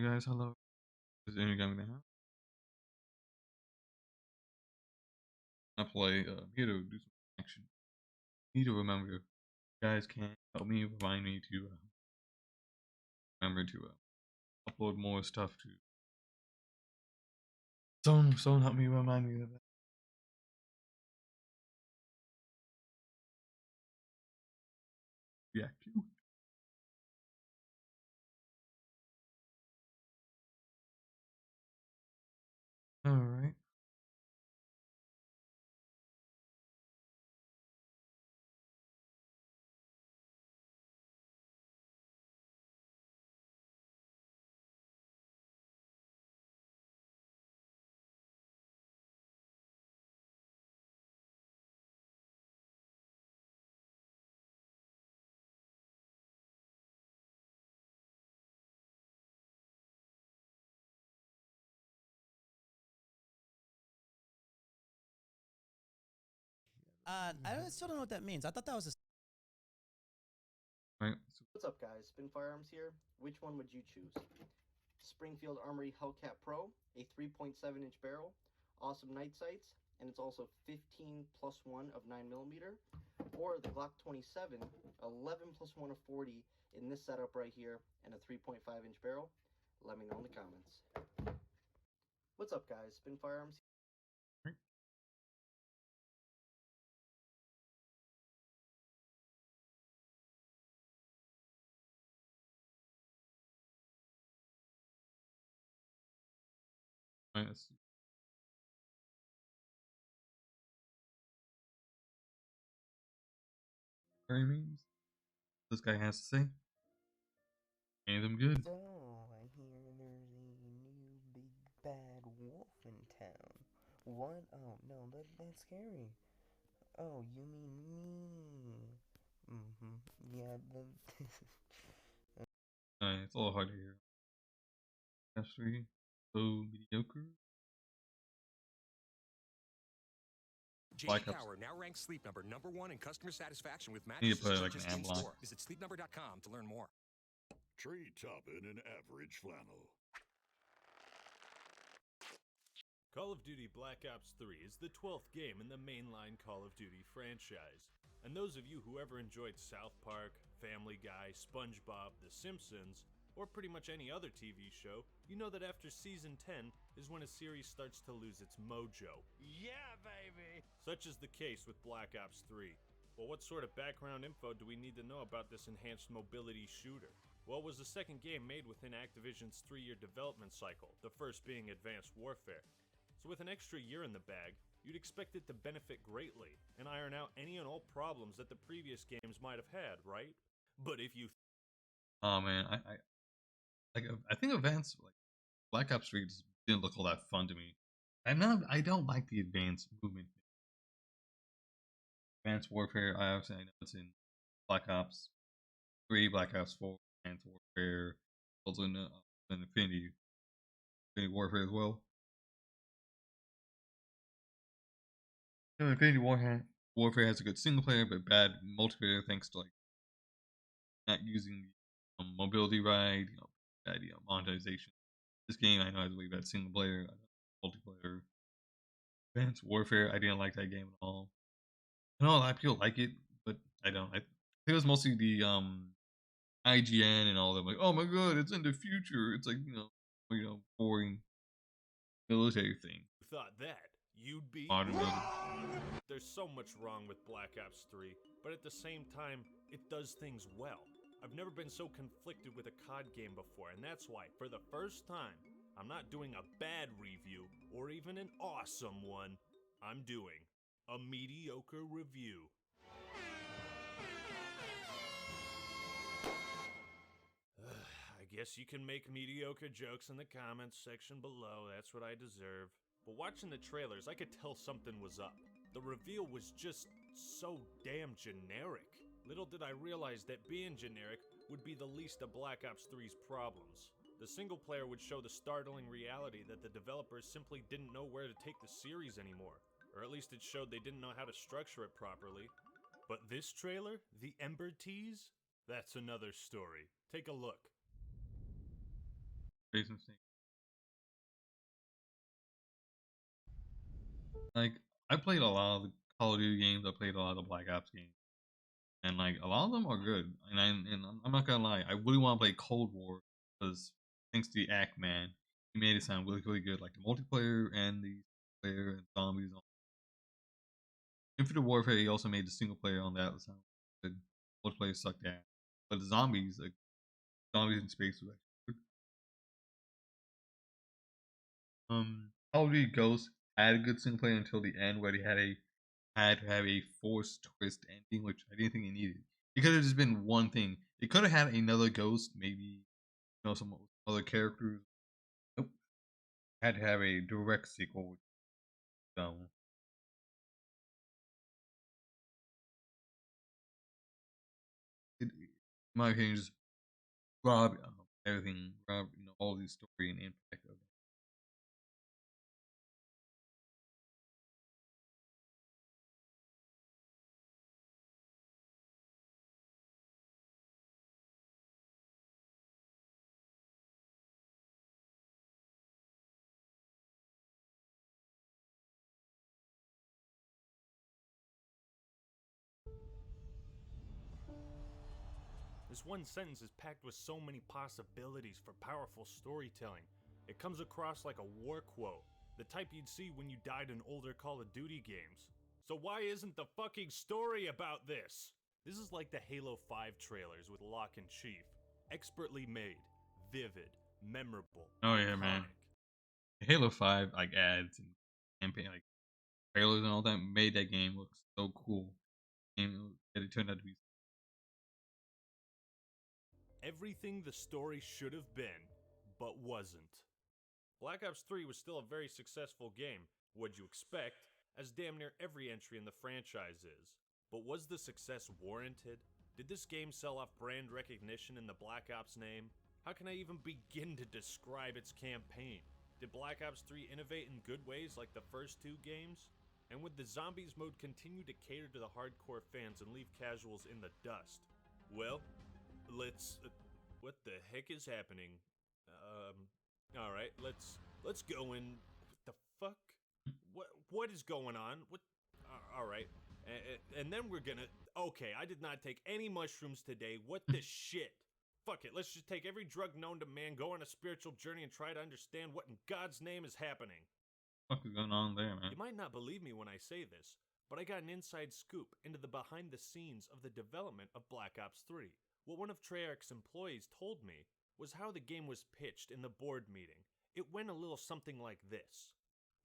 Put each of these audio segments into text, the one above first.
Alright guys, hello. This is Gaming now. I play here to do some action. Need to remember, you guys can help me, remind me to remember to upload more stuff to someone help me remind me of that. Yeah, cute. Alright. I still don't know what that means. I thought that was a. Right. What's up guys, Spin Firearms here. Which one would you choose? Springfield Armory Hellcat Pro, a 3.7-inch barrel, awesome night sights, and it's also 15 plus 1 of 9mm, or the Glock 27, 11 plus 1 of 40 in this setup right here, and a 3.5-inch barrel? Let me know in the comments. What's up guys, Spin Firearms. Right, let's see. Furry memes? This guy has to say. Any of them good? So, I hear there's a new big bad wolf in town. What? Oh, no, that's scary. Oh, you mean me? Yeah, It's a little hard to hear. F3, so mediocre. J.D. Power now ranks Sleep Number #1 in customer satisfaction with Need to mattresses put like purchased an ad in block. store. Visit sleepnumber.com to learn more. Tree topping an average flannel. Call of Duty Black Ops 3 is the 12th game in the mainline Call of Duty franchise. And those of you who ever enjoyed South Park, Family Guy, SpongeBob, The Simpsons, or pretty much any other TV show, you know that after Season 10 is when a series starts to lose its mojo. Yeah, baby! Such is the case with Black Ops 3. Well, what sort of background info do we need to know about this enhanced mobility shooter? Well, it was the second game made within Activision's 3-year development cycle, the first being Advanced Warfare. So with an extra year in the bag, you'd expect it to benefit greatly and iron out any and all problems that the previous games might have had, right? But if you Oh man, I think Advanced like Black Ops 3 just didn't look all that fun to me. I don't like the advanced movement. Advanced Warfare, I know it's in Black Ops 3, Black Ops 4, Advanced Warfare, also in Infinity Warfare as well. Infinity Warfare has a good single player, but bad multiplayer thanks to like not using the mobility right, bad monetization. This game I know has a way bad single player, multiplayer. Advanced Warfare, I didn't like that game at all. I know a lot of people like it, but I don't. I think it was mostly the IGN and all them like, oh my god, it's in the future. It's like boring military thing. thought that, you'd be Modern military. wrong. There's so much wrong with Black Ops 3, but at the same time, it does things well. I've never been so conflicted with a COD game before, and that's why, for the first time, I'm not doing a bad review or even an awesome one. I'm doing a mediocre review. I guess you can make mediocre jokes in the comments section below, that's what I deserve. But watching the trailers, I could tell something was up. The reveal was just so damn generic. Little did I realize that being generic would be the least of Black Ops 3's problems. The single player would show the startling reality that the developers simply didn't know where to take the series anymore. Or at least it showed they didn't know how to structure it properly. But this trailer, the Ember tease, that's another story. Take a look. Jason Statham. Like I played a lot of the Call of Duty games. I played a lot of the Black Ops games, and like a lot of them are good. I'm not gonna lie, I really want to play Cold War because thanks to the Act Man, he made it sound really really good. Like the multiplayer and the player and zombies. And all. Infinite Warfare, he also made the single player on that sound good. Multiplayer sucked ass, but the zombies, like zombies in space, was like Call of Duty Ghosts had a good single player until the end, where they had to have a forced twist ending, which I didn't think it needed. It could have just been one thing. It could have had another Ghost, maybe some other characters. Nope, had to have a direct sequel. So in my opinion, just rob everything, rob all the story and impact of it. This one sentence is packed with so many possibilities for powerful storytelling. It comes across like a war quote, the type you'd see when you died in older Call of Duty games. So why isn't the fucking story about this? This is like the Halo 5 trailers with Locke and Chief. Expertly made, vivid, memorable, Oh yeah, man. Halo 5 like ads and campaign like trailers and all that made that game look so cool. And it turned out to be Everything the story should have been, but wasn't. Black Ops 3 was still a very successful game, what'd you expect, as damn near every entry in the franchise is. But was the success warranted? Did this game sell off brand recognition in the Black Ops name? How can I even begin to describe its campaign? Did Black Ops 3 innovate in good ways like the first two games? And would the Zombies mode continue to cater to the hardcore fans and leave casuals in the dust? Well, let's... what the heck is happening? Alright, let's go in... What the fuck? What is going on? What... Alright. And then we're gonna... Okay, I did not take any mushrooms today. What the shit? Fuck it, let's just take every drug known to man, go on a spiritual journey, and try to understand what in God's name is happening. what is going on there, man? You might not believe me when I say this, but I got an inside scoop into the behind the scenes of the development of Black Ops 3. What one of Treyarch's employees told me was how the game was pitched in the board meeting. It went a little something like this.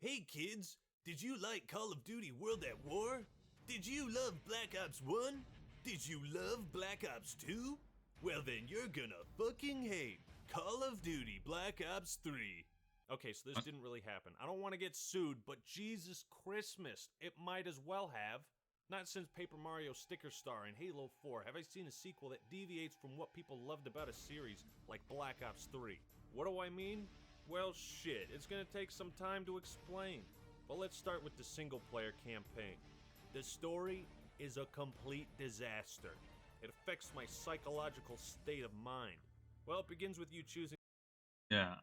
Hey kids, did you like Call of Duty World at War? Did you love Black Ops 1? Did you love Black Ops 2? Well then you're gonna fucking hate Call of Duty Black Ops 3. Okay, so this didn't really happen. I don't want to get sued, but Jesus Christmas, it might as well have. Not since Paper Mario Sticker Star and Halo 4 have I seen a sequel that deviates from what people loved about a series like Black Ops 3. What do I mean? Well, shit, it's gonna take some time to explain. But let's start with the single-player campaign. The story is a complete disaster. It affects my psychological state of mind. Well, it begins with you choosing... Yeah.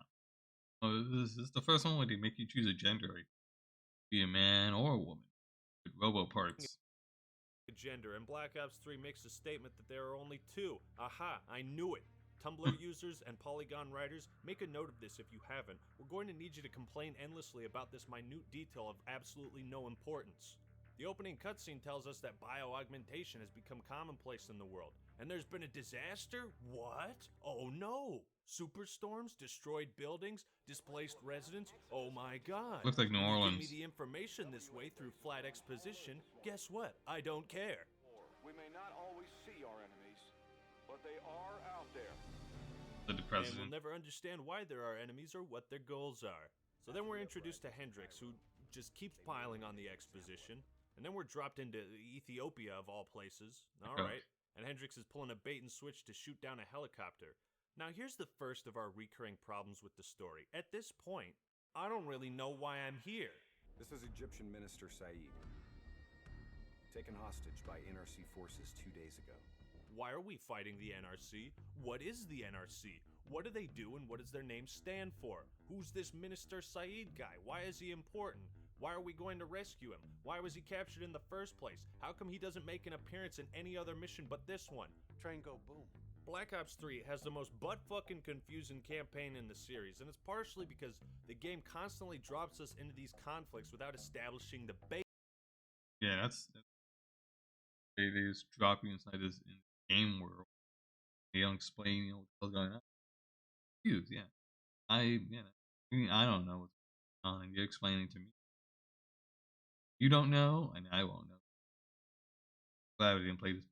Oh, this is the first one where they make you choose a gender, like, be a man or a woman, with robo parts. gender, and Black Ops 3 makes a statement that there are only two. Aha, I knew it. Tumblr users and Polygon writers, make a note of this if you haven't. We're going to need you to complain endlessly about this minute detail of absolutely no importance. The opening cutscene tells us that bioaugmentation has become commonplace in the world. And there's been a disaster? What? Oh no! Superstorms, destroyed buildings, displaced residents? Oh my god. Looks like New When you Orleans. give me the information this way through flat exposition, guess what? I don't care. We may not always see our enemies, but they are out there. The And president. we'll never understand why there are enemies or what their goals are. So then we're introduced to Hendrix, who just keeps piling on the exposition. And then we're dropped into Ethiopia, of all places. Alright. And Hendrix is pulling a bait and switch to shoot down a helicopter. Now here's the first of our recurring problems with the story. At this point, I don't really know why I'm here. This is Egyptian Minister Said, taken hostage by NRC forces 2 days ago. Why are we fighting the NRC? What is the NRC? What do they do and what does their name stand for? Who's this Minister Saeed guy? Why is he important? Why are we going to rescue him? Why was he captured in the first place? How come he doesn't make an appearance in any other mission but this one? Train go boom. Black Ops 3 has the most butt-fucking confusing campaign in the series, and it's partially because the game constantly drops us into these conflicts without establishing the base. Yeah, that's they just drop you inside this game world. They don't explain, what the hell's going on. Confused, yeah. I mean, I don't know what's going on. You're explaining to me. You don't know, and I won't know. Glad we didn't play this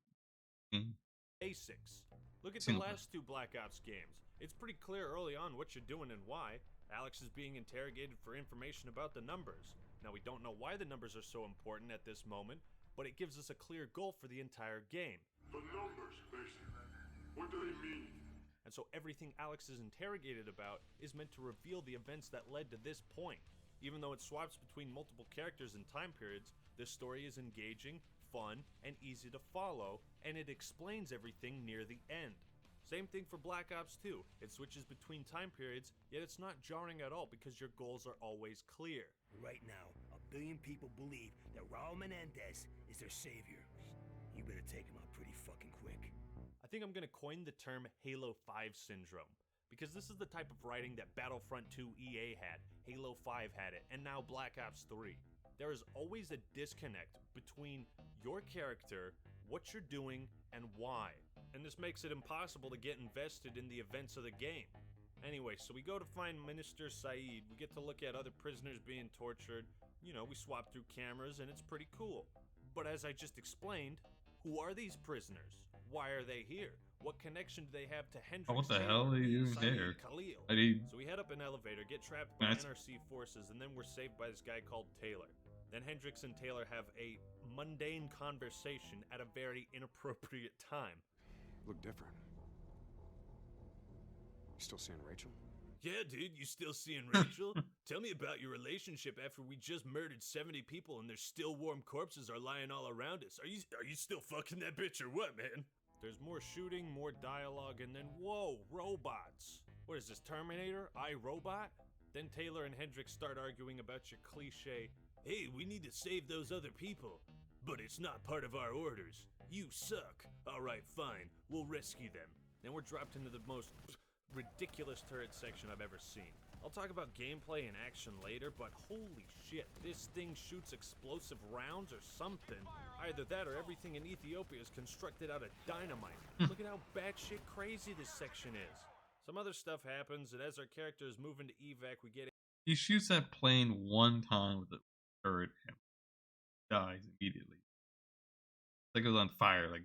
game. Basics. Look at the last two Black Ops games. It's pretty clear early on what you're doing and why. Alex is being interrogated for information about the numbers. Now, we don't know why the numbers are so important at this moment, but it gives us a clear goal for the entire game. The numbers, Mason. What do they mean? And so everything Alex is interrogated about is meant to reveal the events that led to this point. Even though it swaps between multiple characters and time periods, this story is engaging, fun, and easy to follow, and it explains everything near the end. Same thing for Black Ops 2. It switches between time periods, yet it's not jarring at all because your goals are always clear. Right now, 1 billion people believe that Raul Menendez is their savior. You better take him out pretty fucking quick. I think I'm gonna coin the term Halo 5 syndrome, because this is the type of writing that Battlefront 2 EA had, Halo 5 had it, and now Black Ops 3. There is always a disconnect between your character, what you're doing, and why. And this makes it impossible to get invested in the events of the game. Anyway, so we go to find Minister Saeed, we get to look at other prisoners being tortured, we swap through cameras, and it's pretty cool. But as I just explained, who are these prisoners? Why are they here? What connection do they have to Hendrix? What the hell are you doing there? Khalil? So we head up an elevator, get trapped by NRC forces, and then we're saved by this guy called Taylor. Then Hendrix and Taylor have a mundane conversation at a very inappropriate time. Look different. You still seeing Rachel? Yeah, dude, you still seeing Rachel? Tell me about your relationship after we just murdered 70 people and their still warm corpses are lying all around us. Are you still fucking that bitch or what, man? There's more shooting, more dialogue, and then whoa, robots. What is this, Terminator? iRobot? Then Taylor and Hendrix start arguing about your cliche, hey, we need to save those other people, but it's not part of our orders. You suck. Alright, fine, we'll rescue them. Then we're dropped into the most ridiculous turret section I've ever seen. I'll talk about gameplay and action later, but holy shit, this thing shoots explosive rounds or something. Either that or everything in Ethiopia is constructed out of dynamite. Look at how batshit crazy this section is. Some other stuff happens, and as our character is moving to evac, we get... He shoots that plane one time with a turret and dies immediately. Like it was on fire, like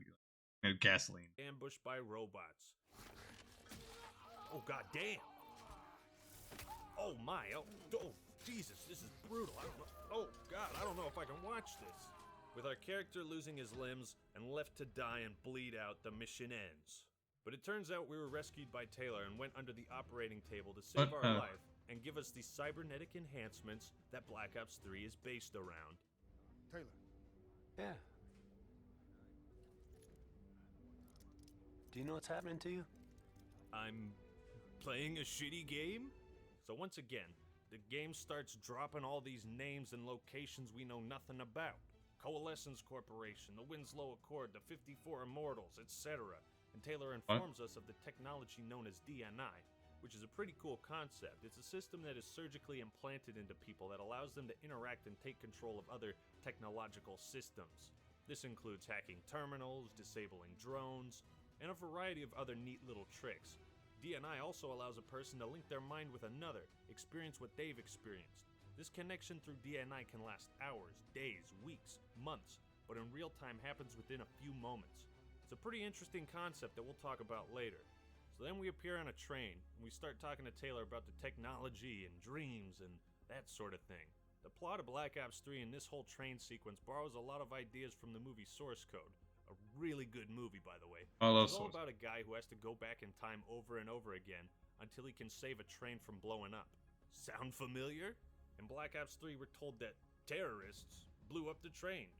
gasoline. Ambushed by robots. Oh, god damn. Oh my, oh Jesus, this is brutal. I don't know. Oh god, I don't know if I can watch this. With our character losing his limbs and left to die and bleed out, the mission ends. But it turns out we were rescued by Taylor and went under the operating table to save our life and give us the cybernetic enhancements that Black Ops 3 is based around. Taylor. Yeah. Do you know what's happening to you? I'm playing a shitty game? So once again, the game starts dropping all these names and locations we know nothing about. Coalescence Corporation, the Winslow Accord, the 54 Immortals, etc. And Taylor informs us of the technology known as DNI, which is a pretty cool concept. It's a system that is surgically implanted into people that allows them to interact and take control of other technological systems. This includes hacking terminals, disabling drones, and a variety of other neat little tricks. DNI also allows a person to link their mind with another, experience what they've experienced. This connection through DNI can last hours, days, weeks, months, but in real time happens within a few moments. It's a pretty interesting concept that we'll talk about later. So then we appear on a train, and we start talking to Taylor about the technology and dreams and that sort of thing. The plot of Black Ops 3 and this whole train sequence borrows a lot of ideas from the movie Source Code. A really good movie, by the way. It's all about a guy who has to go back in time over and over again until he can save a train from blowing up. Sound familiar? In Black Ops 3, we're told that terrorists blew up the train.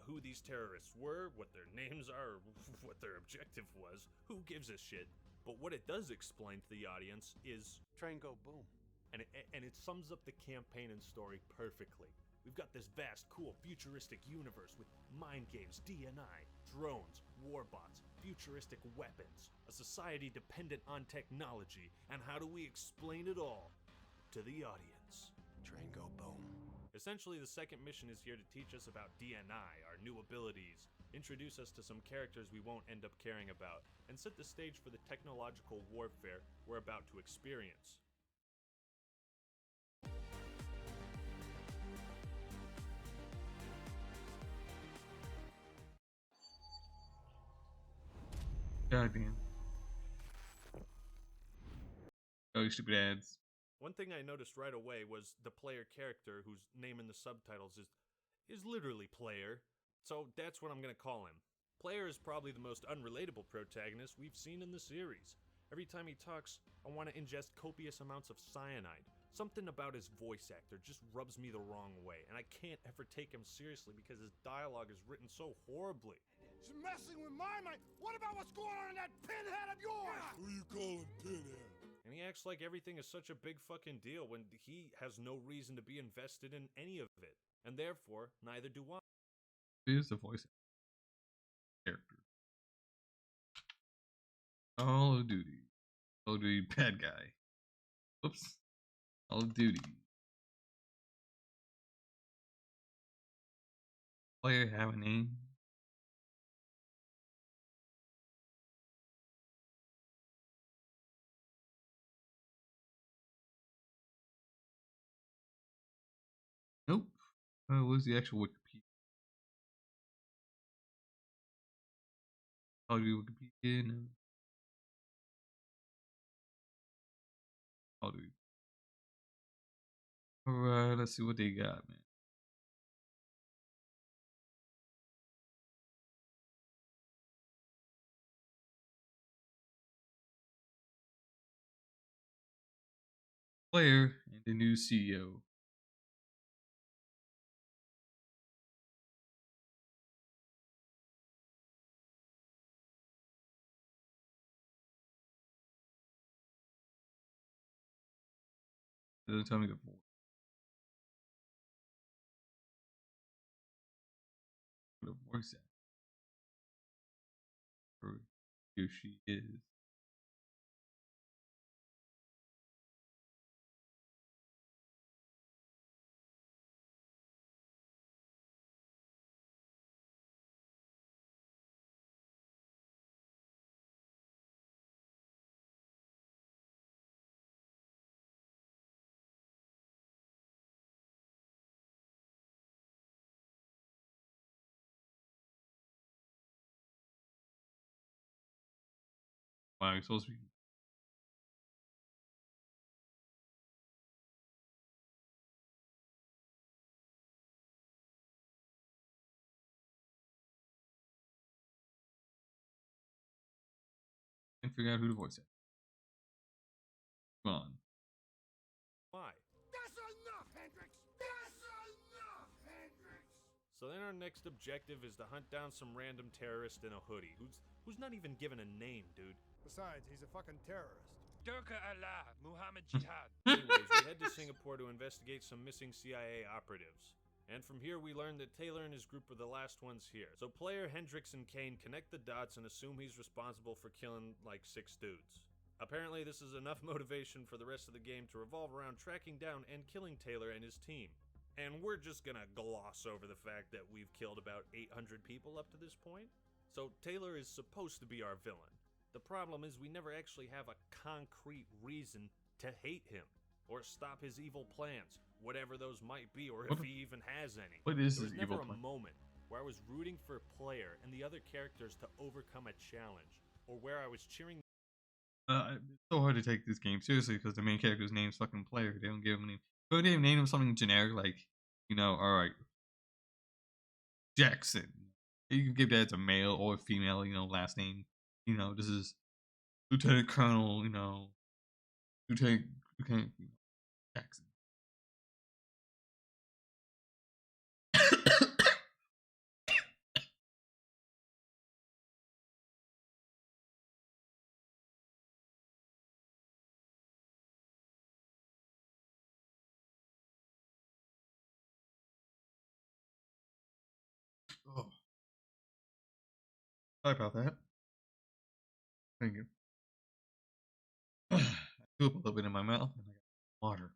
Who these terrorists were, what their names are, what their objective was, who gives a shit? But what it does explain to the audience is Train go boom. and it sums up the campaign and story perfectly. We've got this vast, cool, futuristic universe with mind games, DNI, drones, warbots, futuristic weapons, a society dependent on technology, and how do we explain it all to the audience? Train go boom. Essentially, the second mission is here to teach us about DNI, our new abilities, introduce us to some characters we won't end up caring about, and set the stage for the technological warfare we're about to experience. Goddamn. Oh, you stupid ads. One thing I noticed right away was the player character, whose name in the subtitles is literally Player, so that's what I'm gonna call him. Player is probably the most unrelatable protagonist we've seen in the series. Every time he talks, I want to ingest copious amounts of cyanide. Something about his voice actor just rubs me the wrong way, and I can't ever take him seriously because his dialogue is written so horribly. She's messing with my mind. What about what's going on in that pinhead of yours? Who you calling Pinhead? And he acts like everything is such a big fucking deal when he has no reason to be invested in any of it. And therefore, neither do I. Here's the voice character. Call of Duty. Call of Duty bad guy. Whoops. Call of Duty. Player have a name? Nope. What's the actual Wikipedia? Call of Duty Wikipedia? No. Call of Duty. Alright, let's see what they got, man. Player and the new CEO. Doesn't tell me the voice. The voice actor. Or he or she is. Wow, he's supposed to be. Can't figure out who the voice actor. Come on. Why? That's enough, Hendrix! That's enough, Hendrix! So then our next objective is to hunt down some random terrorist in a hoodie, who's not even given a name, dude. Besides, he's a fucking terrorist. Durka Allah, Muhammad Jihad. Anyways, we head to Singapore to investigate some missing CIA operatives. And from here we learn that Taylor and his group were the last ones here. So player Hendrix and Kane connect the dots and assume he's responsible for killing like 6 dudes. Apparently this is enough motivation for the rest of the game to revolve around tracking down and killing Taylor and his team. And we're just gonna gloss over the fact that we've killed about 800 people up to this point. So Taylor is supposed to be our villain. The problem is we never actually have a concrete reason to hate him or stop his evil plans, whatever those might be, or if he even has any. What is There was his never evil a plan? moment where I was rooting for a player and the other characters to overcome a challenge, or where I was cheering. It's so hard to take this game seriously because the main character's name's fucking Player. They don't give him a name. They don't name him something generic like, alright, Jackson. You can give that as a male or female, last name. This is Lieutenant Colonel, Lieutenant Jackson. Oh, sorry about that. Thank you. I threw up a little bit in my mouth and I got water.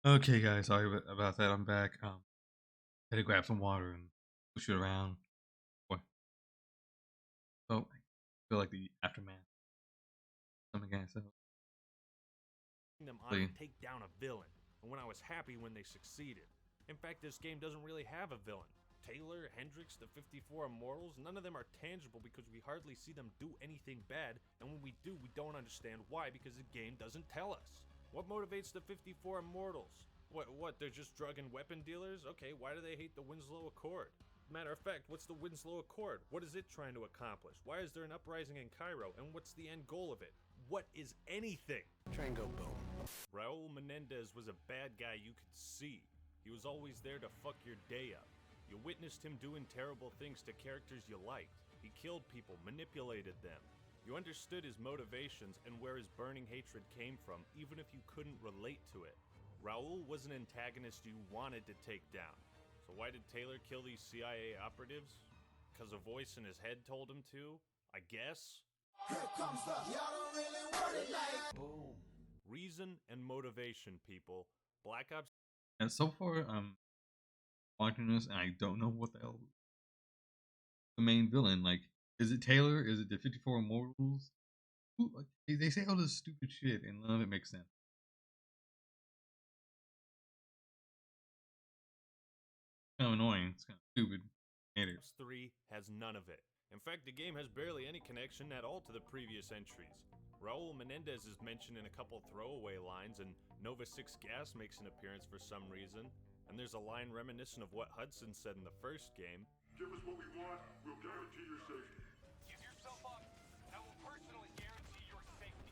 Okay, guys, sorry about that. I'm back. Had to grab some water and push it around. What? Oh, I feel like the aftermath. Something again, so. Them on to take down a villain, and when I was happy when they succeeded. In fact, this game doesn't really have a villain. Taylor, Hendrix, the 54 Immortals, none of them are tangible because we hardly see them do anything bad, and when we do, we don't understand why because the game doesn't tell us. What motivates the 54 Immortals? What, they're just drug and weapon dealers? Okay, why do they hate the Winslow Accord? Matter of fact, what's the Winslow Accord? What is it trying to accomplish? Why is there an uprising in Cairo, and what's the end goal of it? What is anything? Train go boom. Raul Menendez was a bad guy you could see. He was always there to fuck your day up. You witnessed him doing terrible things to characters you liked. He killed people, manipulated them. You understood his motivations and where his burning hatred came from, even if you couldn't relate to it. Raul was an antagonist you wanted to take down. So why did Taylor kill these CIA operatives? Because a voice in his head told him to? I guess? Here comes the y'all don't really want it like boom. Reason and motivation, people. Black Ops. And so far, I'm watching this and I don't know what the hell the main villain. Like, is it Taylor? Is it the 54 Immortals? Who, like, they say all this stupid shit and none of it makes sense. Kind of annoying. It's kind of stupid. Hate it. 3 has none of it. In fact, the game has barely any connection at all to the previous entries. Raul Menendez is mentioned in a couple throwaway lines, and Nova 6 Gas makes an appearance for some reason. And there's a line reminiscent of what Hudson said in the first game. Give us what we want, we'll guarantee your safety. Give yourself up. I will personally guarantee your safety.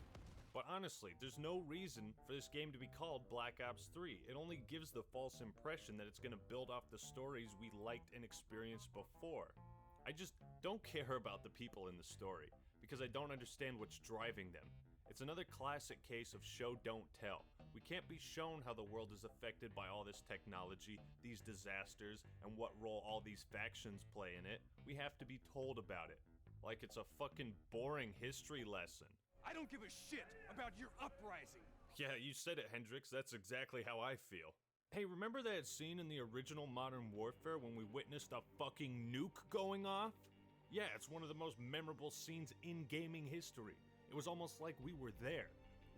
But honestly, there's no reason for this game to be called Black Ops 3. It only gives the false impression that it's going to build off the stories we liked and experienced before. I just don't care about the people in the story, because I don't understand what's driving them. It's another classic case of show don't tell. We can't be shown how the world is affected by all this technology, these disasters, and what role all these factions play in it. We have to be told about it. Like it's a fucking boring history lesson. I don't give a shit about your uprising. Yeah, you said it, Hendrix. That's exactly how I feel. Hey, remember that scene in the original Modern Warfare when we witnessed a fucking nuke going off? Yeah, it's one of the most memorable scenes in gaming history. It was almost like we were there.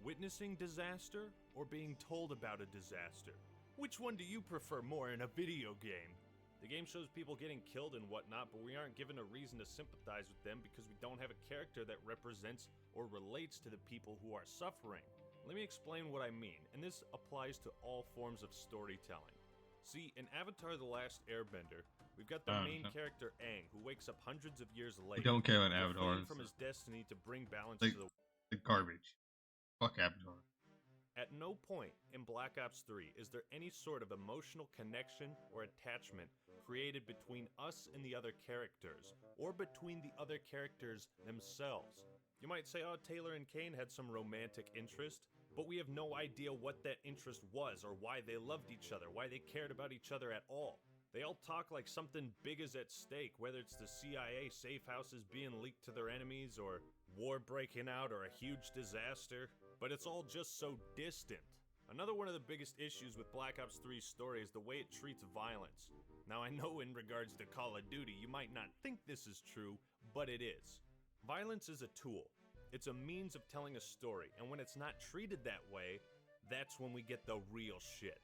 Witnessing disaster or being told about a disaster? Which one do you prefer more in a video game? The game shows people getting killed and whatnot, but we aren't given a reason to sympathize with them because we don't have a character that represents or relates to the people who are suffering. Let me explain what I mean, and this applies to all forms of storytelling. See, in Avatar The Last Airbender, we've got the main character Aang, who wakes up hundreds of years later. I don't care about Avatar. Fleeing from his destiny to bring balance like, to the garbage. Fuck Avatar. At no point in Black Ops 3 is there any sort of emotional connection or attachment created between us and the other characters, or between the other characters themselves. You might say, oh, Taylor and Kane had some romantic interest, but we have no idea what that interest was, or why they loved each other, why they cared about each other at all. They all talk like something big is at stake, whether it's the CIA safe houses being leaked to their enemies, or war breaking out, or a huge disaster, but it's all just so distant. Another one of the biggest issues with Black Ops 3's story is the way it treats violence. Now I know in regards to Call of Duty, you might not think this is true, but it is. Violence is a tool. It's a means of telling a story, and when it's not treated that way, that's when we get the real shit.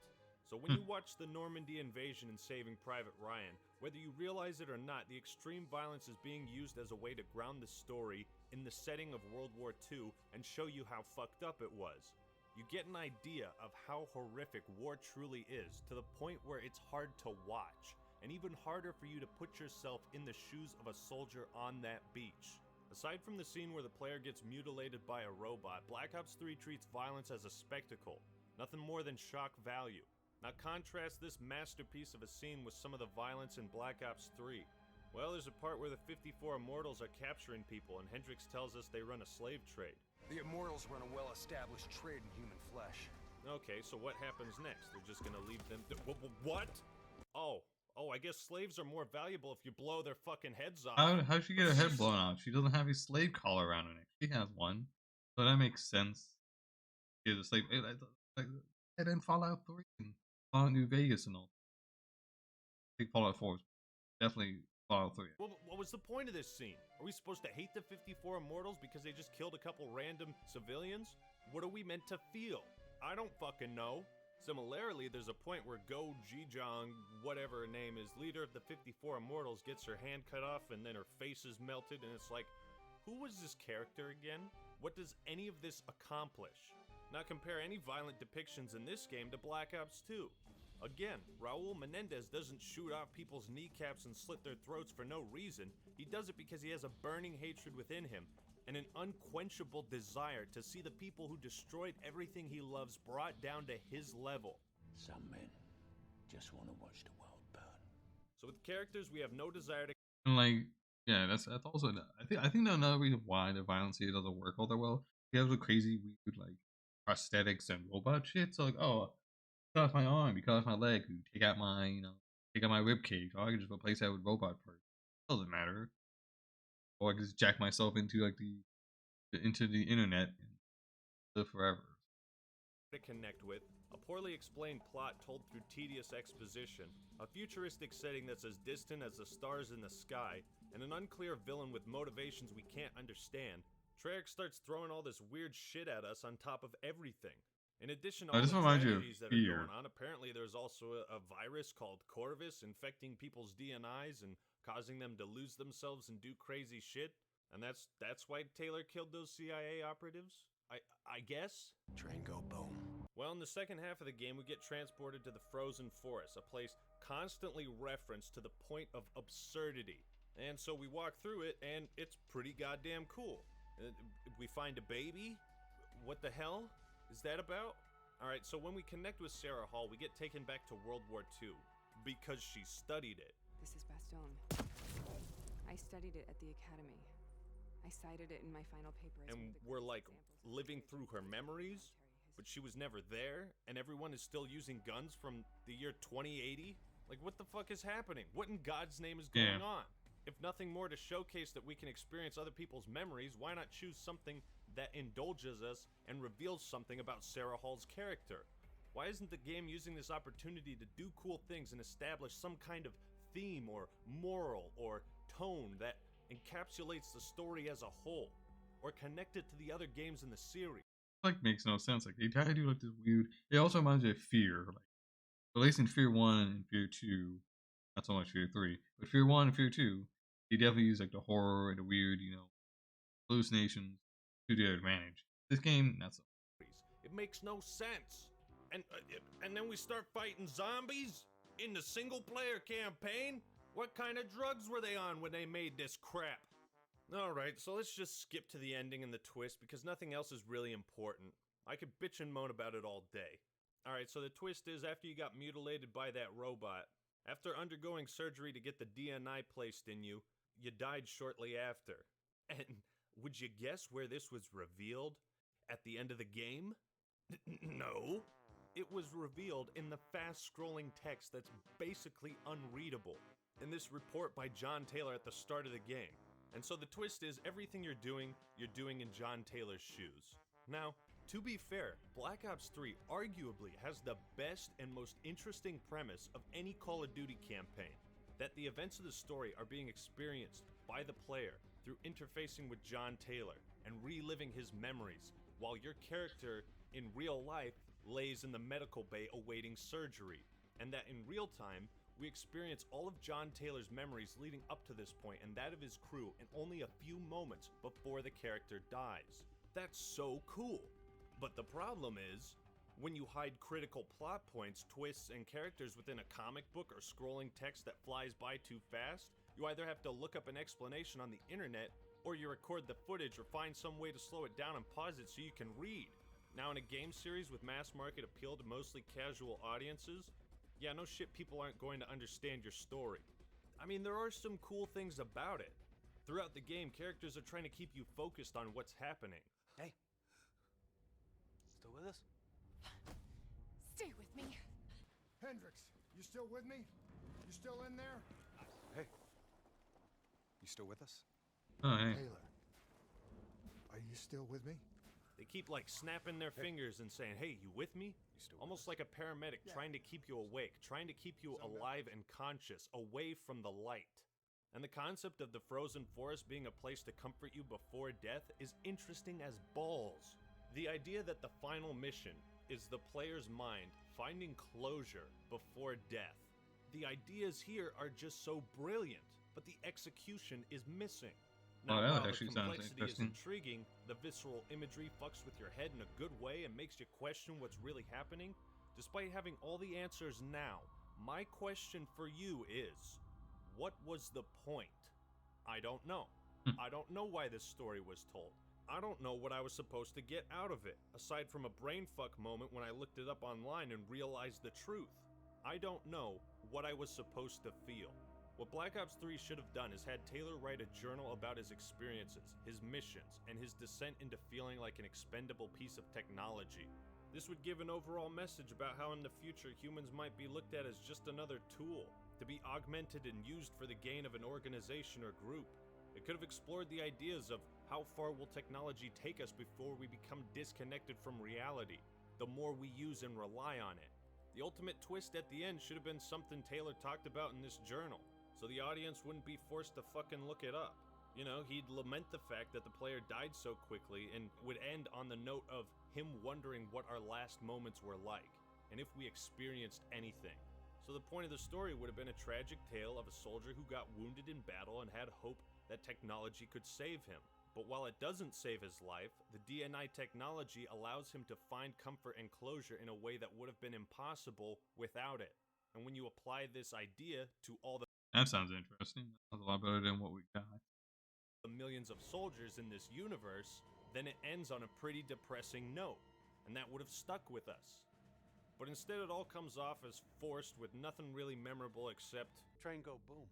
So when you watch the Normandy invasion in Saving Private Ryan, whether you realize it or not, the extreme violence is being used as a way to ground the story in the setting of World War II and show you how fucked up it was. You get an idea of how horrific war truly is, to the point where it's hard to watch, and even harder for you to put yourself in the shoes of a soldier on that beach. Aside from the scene where the player gets mutilated by a robot, Black Ops 3 treats violence as a spectacle, nothing more than shock value. Now contrast this masterpiece of a scene with some of the violence in Black Ops 3. Well, there's a part where the 54 Immortals are capturing people, and Hendrix tells us they run a slave trade. The Immortals run a well-established trade in human flesh. Okay, so what happens next? They're just gonna leave them... What? Oh, I guess slaves are more valuable if you blow their fucking heads off. How'd she get her head blown off? She doesn't have a slave collar around her neck. She has one. So that makes sense. She has a slave... And then Fallout 3 and Fallout New Vegas and all. I think Fallout 4 is definitely Fallout 3. Well, what was the point of this scene? Are we supposed to hate the 54 Immortals because they just killed a couple random civilians? What are we meant to feel? I don't fucking know. Similarly, there's a point where Go Jijong, whatever her name is, leader of the 54 Immortals, gets her hand cut off and then her face is melted, and it's like, who was this character again? What does any of this accomplish? Now compare any violent depictions in this game to Black Ops 2. Again, Raul Menendez doesn't shoot off people's kneecaps and slit their throats for no reason. He does it because he has a burning hatred within him and an unquenchable desire to see the people who destroyed everything he loves brought down to his level. Some men just want to watch the world burn. So with characters we have no desire to... And like, yeah, that's also... I think another reason why the violence here doesn't work all that well, you have the crazy weird like prosthetics and robot shit. So like, oh, cut off my arm, you cut off my leg, you take out my, take out my rib cage. Or I can just replace that with robot parts. Doesn't matter. Or I can just jack myself into like into the internet and live forever. To connect with, a poorly explained plot told through tedious exposition, a futuristic setting that's as distant as the stars in the sky, and an unclear villain with motivations we can't understand, Treyarch starts throwing all this weird shit at us on top of everything. In addition to all the tragedies that are going on, apparently there's also a virus called Corvus infecting people's DNIs and causing them to lose themselves and do crazy shit. And that's why Taylor killed those CIA operatives? I guess? Train go boom. Well, in the second half of the game, we get transported to the Frozen Forest, a place constantly referenced to the point of absurdity. And so we walk through it, and it's pretty goddamn cool. We find a baby? What the hell is that about? Alright, so when we connect with Sarah Hall, we get taken back to World War II, because she studied it. This is Bastogne. I studied it at the academy. I cited it in my final paper. And we're like living through her memories, but she was never there, and everyone is still using guns from the year 2080? Like, what the fuck is happening? What in God's name is going on? If nothing more to showcase that we can experience other people's memories, why not choose something that indulges us and reveals something about Sarah Hall's character? Why isn't the game using this opportunity to do cool things and establish some kind of theme or moral or tone that encapsulates the story as a whole, or connect it to the other games in the series? Like, makes no sense. Like, they try to do like this weird... It also reminds me of Fear. Like, at least in Fear 1 and Fear 2, not so much Fear 3, but Fear 1 and Fear 2, they definitely use like the horror and the weird, hallucinations to their advantage. This game, not so. It makes no sense. And then we start fighting zombies? In the single-player campaign? What kind of drugs were they on when they made this crap? Alright, so let's just skip to the ending and the twist because nothing else is really important. I could bitch and moan about it all day. Alright, so the twist is after you got mutilated by that robot, after undergoing surgery to get the DNI placed in you, you died shortly after. And would you guess where this was revealed? At the end of the game? No. It was revealed in the fast-scrolling text that's basically unreadable in this report by John Taylor at the start of the game. And so the twist is everything you're doing in John Taylor's shoes. Now, to be fair, Black Ops 3 arguably has the best and most interesting premise of any Call of Duty campaign, that the events of the story are being experienced by the player through interfacing with John Taylor and reliving his memories, while your character in real life lays in the medical bay awaiting surgery, and that in real time, we experience all of John Taylor's memories leading up to this point and that of his crew in only a few moments before the character dies. That's so cool. But the problem is, when you hide critical plot points, twists, and characters within a comic book or scrolling text that flies by too fast, you either have to look up an explanation on the internet, or you record the footage or find some way to slow it down and pause it so you can read. Now in a game series with mass market appeal to mostly casual audiences, yeah, no shit, people aren't going to understand your story. I mean, there are some cool things about it. Throughout the game, characters are trying to keep you focused on what's happening. Hey. Still with us? Stay with me. Hendrix, you still with me? You still in there? Hey. You still with us? Oh, hey. Taylor, are you still with me? They keep like snapping their fingers and saying, hey, you with me? Almost like a paramedic trying to keep you awake, trying to keep you alive and conscious, away from the light. And the concept of the frozen forest being a place to comfort you before death is interesting as balls. The idea that the final mission is the player's mind finding closure before death. The ideas here are just so brilliant, but the execution is missing. Now, that while actually the sounds complexity is interesting. intriguing, the visceral imagery fucks with your head in a good way and makes you question what's really happening. Despite having all the answers now, my question for you is, what was the point? I don't know. I don't know why this story was told. I don't know what I was supposed to get out of it, aside from a brainfuck moment when I looked it up online and realized the truth. I don't know what I was supposed to feel. What Black Ops 3 should have done is had Taylor write a journal about his experiences, his missions, and his descent into feeling like an expendable piece of technology. This would give an overall message about how in the future humans might be looked at as just another tool, to be augmented and used for the gain of an organization or group. It could have explored the ideas of how far will technology take us before we become disconnected from reality, the more we use and rely on it. The ultimate twist at the end should have been something Taylor talked about in this journal, so the audience wouldn't be forced to fucking look it up. You know, he'd lament the fact that the player died so quickly and would end on the note of him wondering what our last moments were like, and if we experienced anything. So the point of the story would have been a tragic tale of a soldier who got wounded in battle and had hope that technology could save him. But while it doesn't save his life, the DNI technology allows him to find comfort and closure in a way that would have been impossible without it. And when you apply this idea to all the That sounds interesting. That sounds a lot better than what we got. millions of soldiers in this universe, then it ends on a pretty depressing note, and that would have stuck with us. But instead it all comes off as forced with nothing really memorable except Train go boom.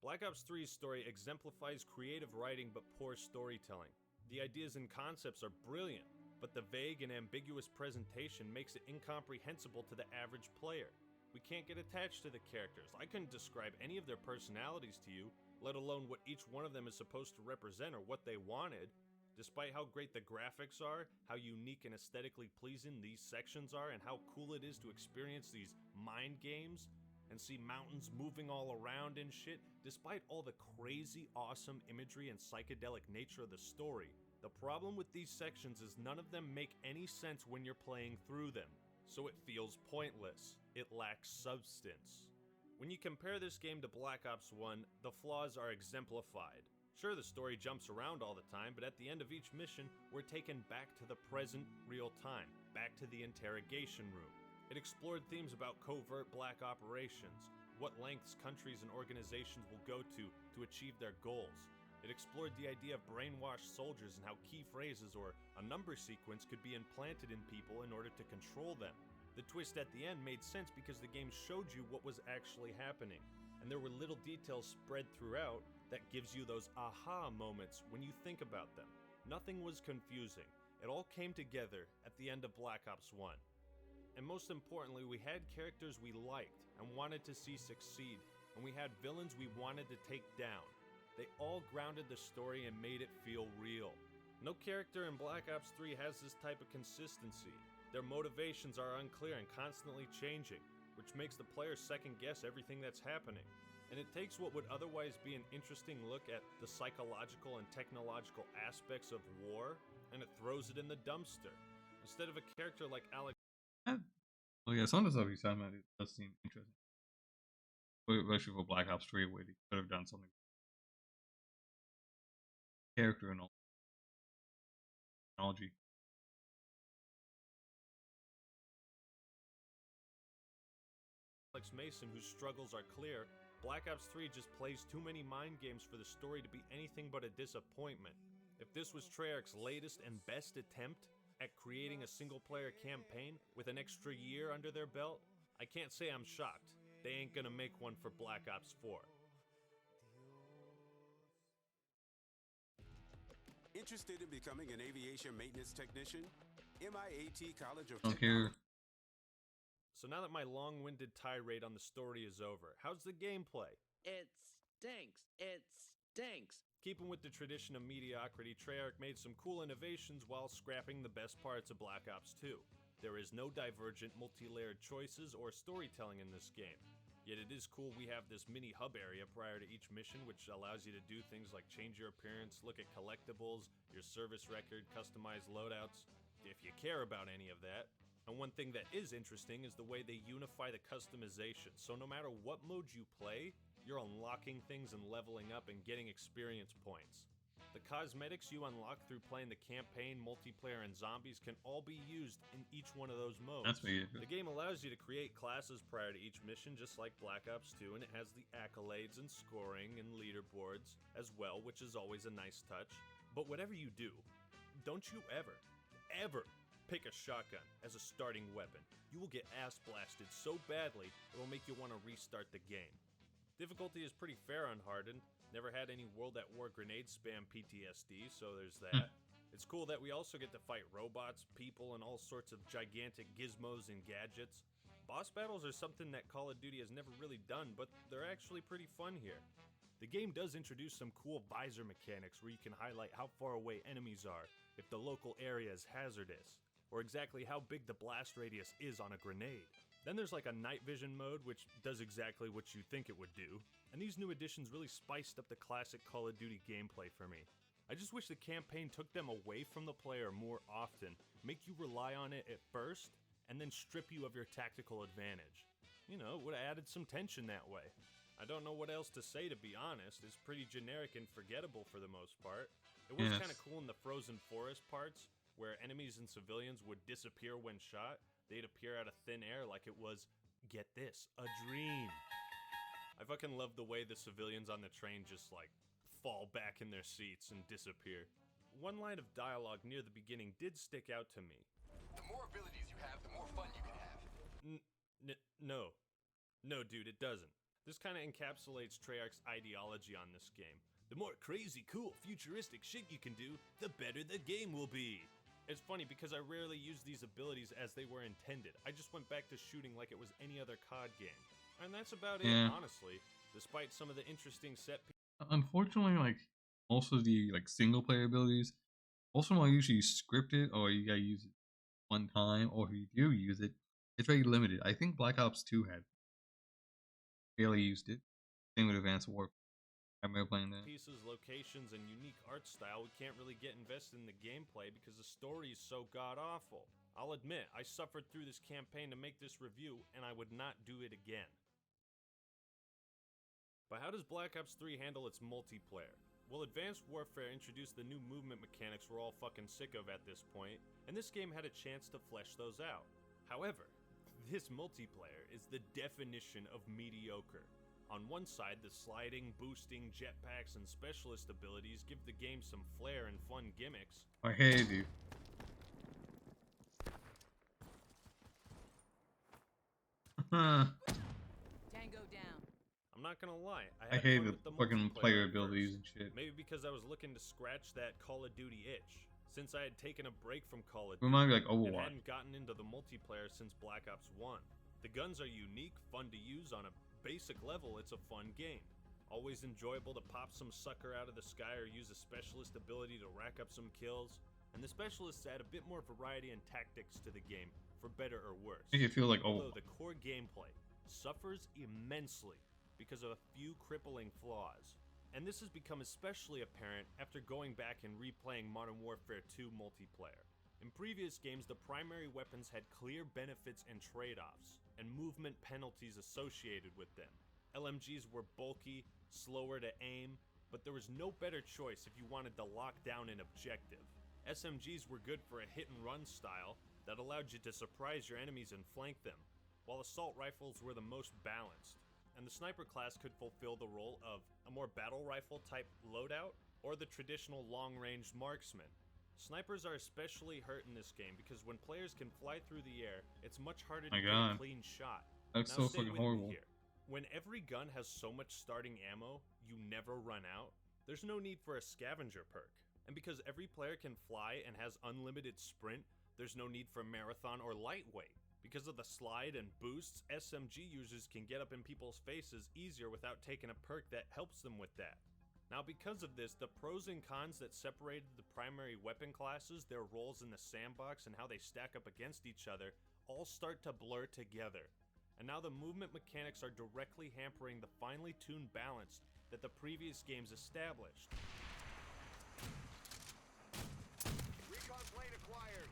Black Ops 3's story exemplifies creative writing but poor storytelling. The ideas and concepts are brilliant, but the vague and ambiguous presentation makes it incomprehensible to the average player. We can't get attached to the characters. I couldn't describe any of their personalities to you, let alone what each one of them is supposed to represent or what they wanted. Despite how great the graphics are, how unique and aesthetically pleasing these sections are, and how cool it is to experience these mind games and see mountains moving all around and shit, despite all the crazy awesome imagery and psychedelic nature of the story, the problem with these sections is none of them make any sense when you're playing through them. So it feels pointless. It lacks substance. When you compare this game to Black Ops 1, the flaws are exemplified. Sure, the story jumps around all the time, but at the end of each mission, we're taken back to the present, real time, back to the interrogation room. It explored themes about covert black operations, what lengths countries and organizations will go to achieve their goals. It explored the idea of brainwashed soldiers and how key phrases or a number sequence could be implanted in people in order to control them. The twist at the end made sense because the game showed you what was actually happening, and there were little details spread throughout that gives you those aha moments when you think about them. Nothing was confusing. It all came together at the end of Black Ops 1. And most importantly, we had characters we liked and wanted to see succeed, and we had villains we wanted to take down. They all grounded the story and made it feel real. No character in Black Ops 3 has this type of consistency. Their motivations are unclear and constantly changing, which makes the player second guess everything that's happening. And it takes what would otherwise be an interesting look at the psychological and technological aspects of war, and it throws it in the dumpster. Instead of a character like Alex... Well, yeah, some of the stuff you said about it does seem interesting. Especially for Black Ops 3, where they could have done something. Character and all. Technology. Alex Mason, whose struggles are clear, Black Ops 3 just plays too many mind games for the story to be anything but a disappointment. If this was Treyarch's latest and best attempt at creating a single-player campaign with an extra year under their belt, I can't say I'm shocked. They ain't gonna make one for Black Ops 4. Interested in becoming an aviation maintenance technician? MIAT College of Don't Technology. care. So now that my long-winded tirade on the story is over, how's the gameplay? It stinks. It stinks. Keeping with the tradition of mediocrity, Treyarch made some cool innovations while scrapping the best parts of Black Ops 2. There is no divergent, multi-layered choices or storytelling in this game. Yet it is cool we have this mini hub area prior to each mission, which allows you to do things like change your appearance, look at collectibles, your service record, customize loadouts, if you care about any of that. And one thing that is interesting is the way they unify the customization, so no matter what mode you play, you're unlocking things and leveling up and getting experience points. The cosmetics you unlock through playing the campaign, multiplayer, and zombies can all be used in each one of those modes. That's weird. The game allows you to create classes prior to each mission, just like Black Ops 2, and it has the accolades and scoring and leaderboards as well, which is always a nice touch. But whatever you do, don't you ever pick a shotgun as a starting weapon. You will get ass blasted so badly, it will make you want to restart the game. Difficulty is pretty fair on Hardened. Never had any World at War grenade spam PTSD, so there's that. It's cool that we also get to fight robots, people, and all sorts of gigantic gizmos and gadgets. Boss battles are something that Call of Duty has never really done, but they're actually pretty fun here. The game does introduce some cool visor mechanics where you can highlight how far away enemies are, if the local area is hazardous, or exactly how big the blast radius is on a grenade. Then there's like a night vision mode, which does exactly what you think it would do, and these new additions really spiced up the classic Call of Duty gameplay for me. I just wish the campaign took them away from the player more often, make you rely on it at first, and then strip you of your tactical advantage. You know, it would have added some tension that way. I don't know what else to say, to be honest. It's pretty generic and forgettable for the most part. It was kind of cool in the frozen forest parts, where enemies and civilians would disappear when shot. They'd appear out of thin air like it was, get this, a dream. I fucking love the way the civilians on the train just like fall back in their seats and disappear. One line of dialogue near the beginning did stick out to me. The more abilities you have, the more fun you can have. No, dude, it doesn't. This kind of encapsulates Treyarch's ideology on this game. The more crazy, cool, futuristic shit you can do, the better the game will be. It's funny because I rarely use these abilities as they were intended. I just went back to shooting like it was any other COD game. And that's about it, honestly. Despite some of the interesting set pieces. Unfortunately, like, most of the single player abilities, most of them are usually scripted, or you gotta use it one time, or if you do use it, it's very limited. I think Black Ops 2 had barely used it. Same with Advanced Warfare. I remember playing that. Pieces, locations, and unique art style, we can't really get invested in the gameplay because the story is so god-awful. I'll admit, I suffered through this campaign to make this review, and I would not do it again. But how does Black Ops 3 handle its multiplayer? Well, Advanced Warfare introduced the new movement mechanics we're all fucking sick of at this point, and this game had a chance to flesh those out. However, This multiplayer is the definition of mediocre. On one side, the sliding, boosting, jetpacks, and specialist abilities give the game some flair and fun gimmicks. I hate you. Tango down. I'm not gonna lie, I had hate fun the with the fucking multiplayer player at abilities first. and shit. Maybe because I was looking to scratch that Call of Duty itch. Since I had taken a break from Call of Duty Remind me like and Overwatch. hadn't gotten into the multiplayer since Black Ops 1. The guns are unique, fun to use on a basic level. It's a fun game. Always enjoyable to pop some sucker out of the sky or use a specialist ability to rack up some kills. And the specialists add a bit more variety and tactics to the game, for better or worse. Make it feel like Although Overwatch. the core gameplay suffers immensely because of a few crippling flaws. And this has become especially apparent after going back and replaying Modern Warfare 2 multiplayer. In previous games, the primary weapons had clear benefits and trade-offs, and movement penalties associated with them. LMGs were bulky, slower to aim, but there was no better choice if you wanted to lock down an objective. SMGs were good for a hit-and-run style that allowed you to surprise your enemies and flank them, while assault rifles were the most balanced. And the sniper class could fulfill the role of a more battle rifle type loadout or the traditional long-range marksman. Snipers are especially hurt in this game because when players can fly through the air, it's much harder to get a clean shot. That's Now so stay fucking with me horrible. here. When every gun has so much starting ammo, you never run out, there's no need for a scavenger perk. And because every player can fly and has unlimited sprint, there's no need for marathon or lightweight. Because of the slide and boosts, SMG users can get up in people's faces easier without taking a perk that helps them with that. Now because of this, the pros and cons that separated the primary weapon classes, their roles in the sandbox, and how they stack up against each other all start to blur together. And now the movement mechanics are directly hampering the finely tuned balance that the previous games established. Recon plane acquired.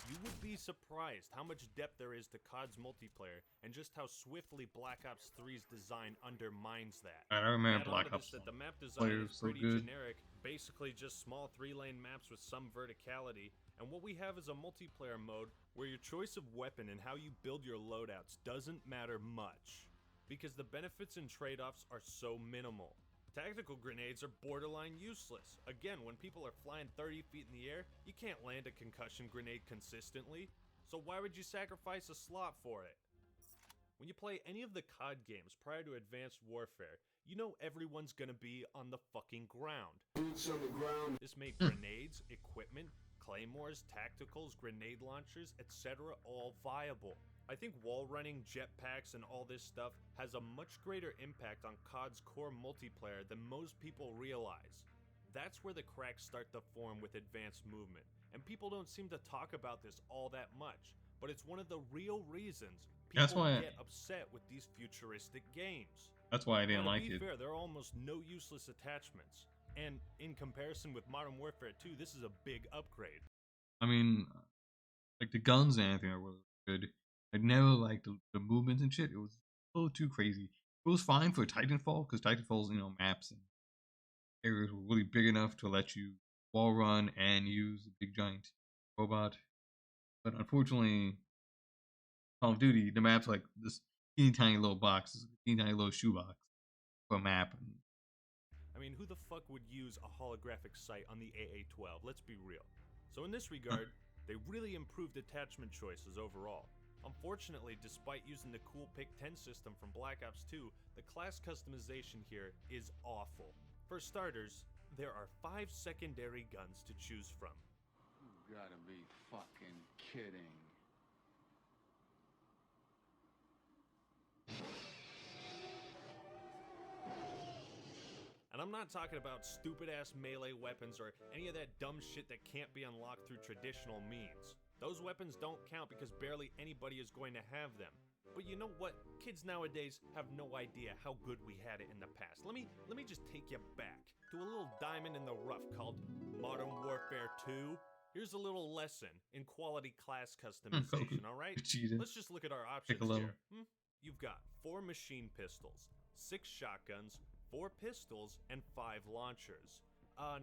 You would be surprised how much depth there is to COD's multiplayer and just how swiftly Black Ops 3's design undermines that. I remember Add Black onto Ops this that the map player design was is so pretty good. generic, basically just small 3-lane maps with some verticality, and what we have is a multiplayer mode where your choice of weapon and how you build your loadouts doesn't matter much, because the benefits and trade-offs are so minimal. Tactical grenades are borderline useless. Again, when people are flying 30 feet in the air, you can't land a concussion grenade consistently, so why would you sacrifice a slot for it? When you play any of the COD games prior to Advanced Warfare, you know everyone's gonna be on the fucking ground. Boots on the ground. This made grenades, equipment, claymores, tacticals, grenade launchers, etc. all viable. I think wall running, jetpacks, and all this stuff has a much greater impact on COD's core multiplayer than most people realize. That's where the cracks start to form with advanced movement, and people don't seem to talk about this all that much, but it's one of the real reasons That's people why- get upset with these futuristic games. That's why I didn't Now, to like be it. fair, there are almost no useless attachments, and in comparison with Modern Warfare 2, this is a big upgrade. I mean, like the guns and everything are really good. I never liked the movements and shit. It was a little too crazy. It was fine for Titanfall because Titanfall's maps and areas were really big enough to let you wall run and use a big giant robot. But unfortunately, Call of Duty, the map's like this teeny tiny little box, this teeny tiny little shoebox for a map. And I mean, who the fuck would use a holographic sight on the AA-12? Let's be real. So in this regard, they really improved attachment choices overall. Unfortunately, despite using the cool Pick 10 system from Black Ops 2, the class customization here is awful. For starters, there are 5 secondary guns to choose from. You gotta be fucking kidding. And I'm not talking about stupid-ass melee weapons or any of that dumb shit that can't be unlocked through traditional means. Those weapons don't count because barely anybody is going to have them. But you know what? Kids nowadays have no idea how good we had it in the past. Let me just take you back to a little diamond in the rough called Modern Warfare 2. Here's a little lesson in quality class customization, alright? Let's just look at our options here. You've got 4 machine pistols, 6 shotguns, 4 pistols, and 5 launchers.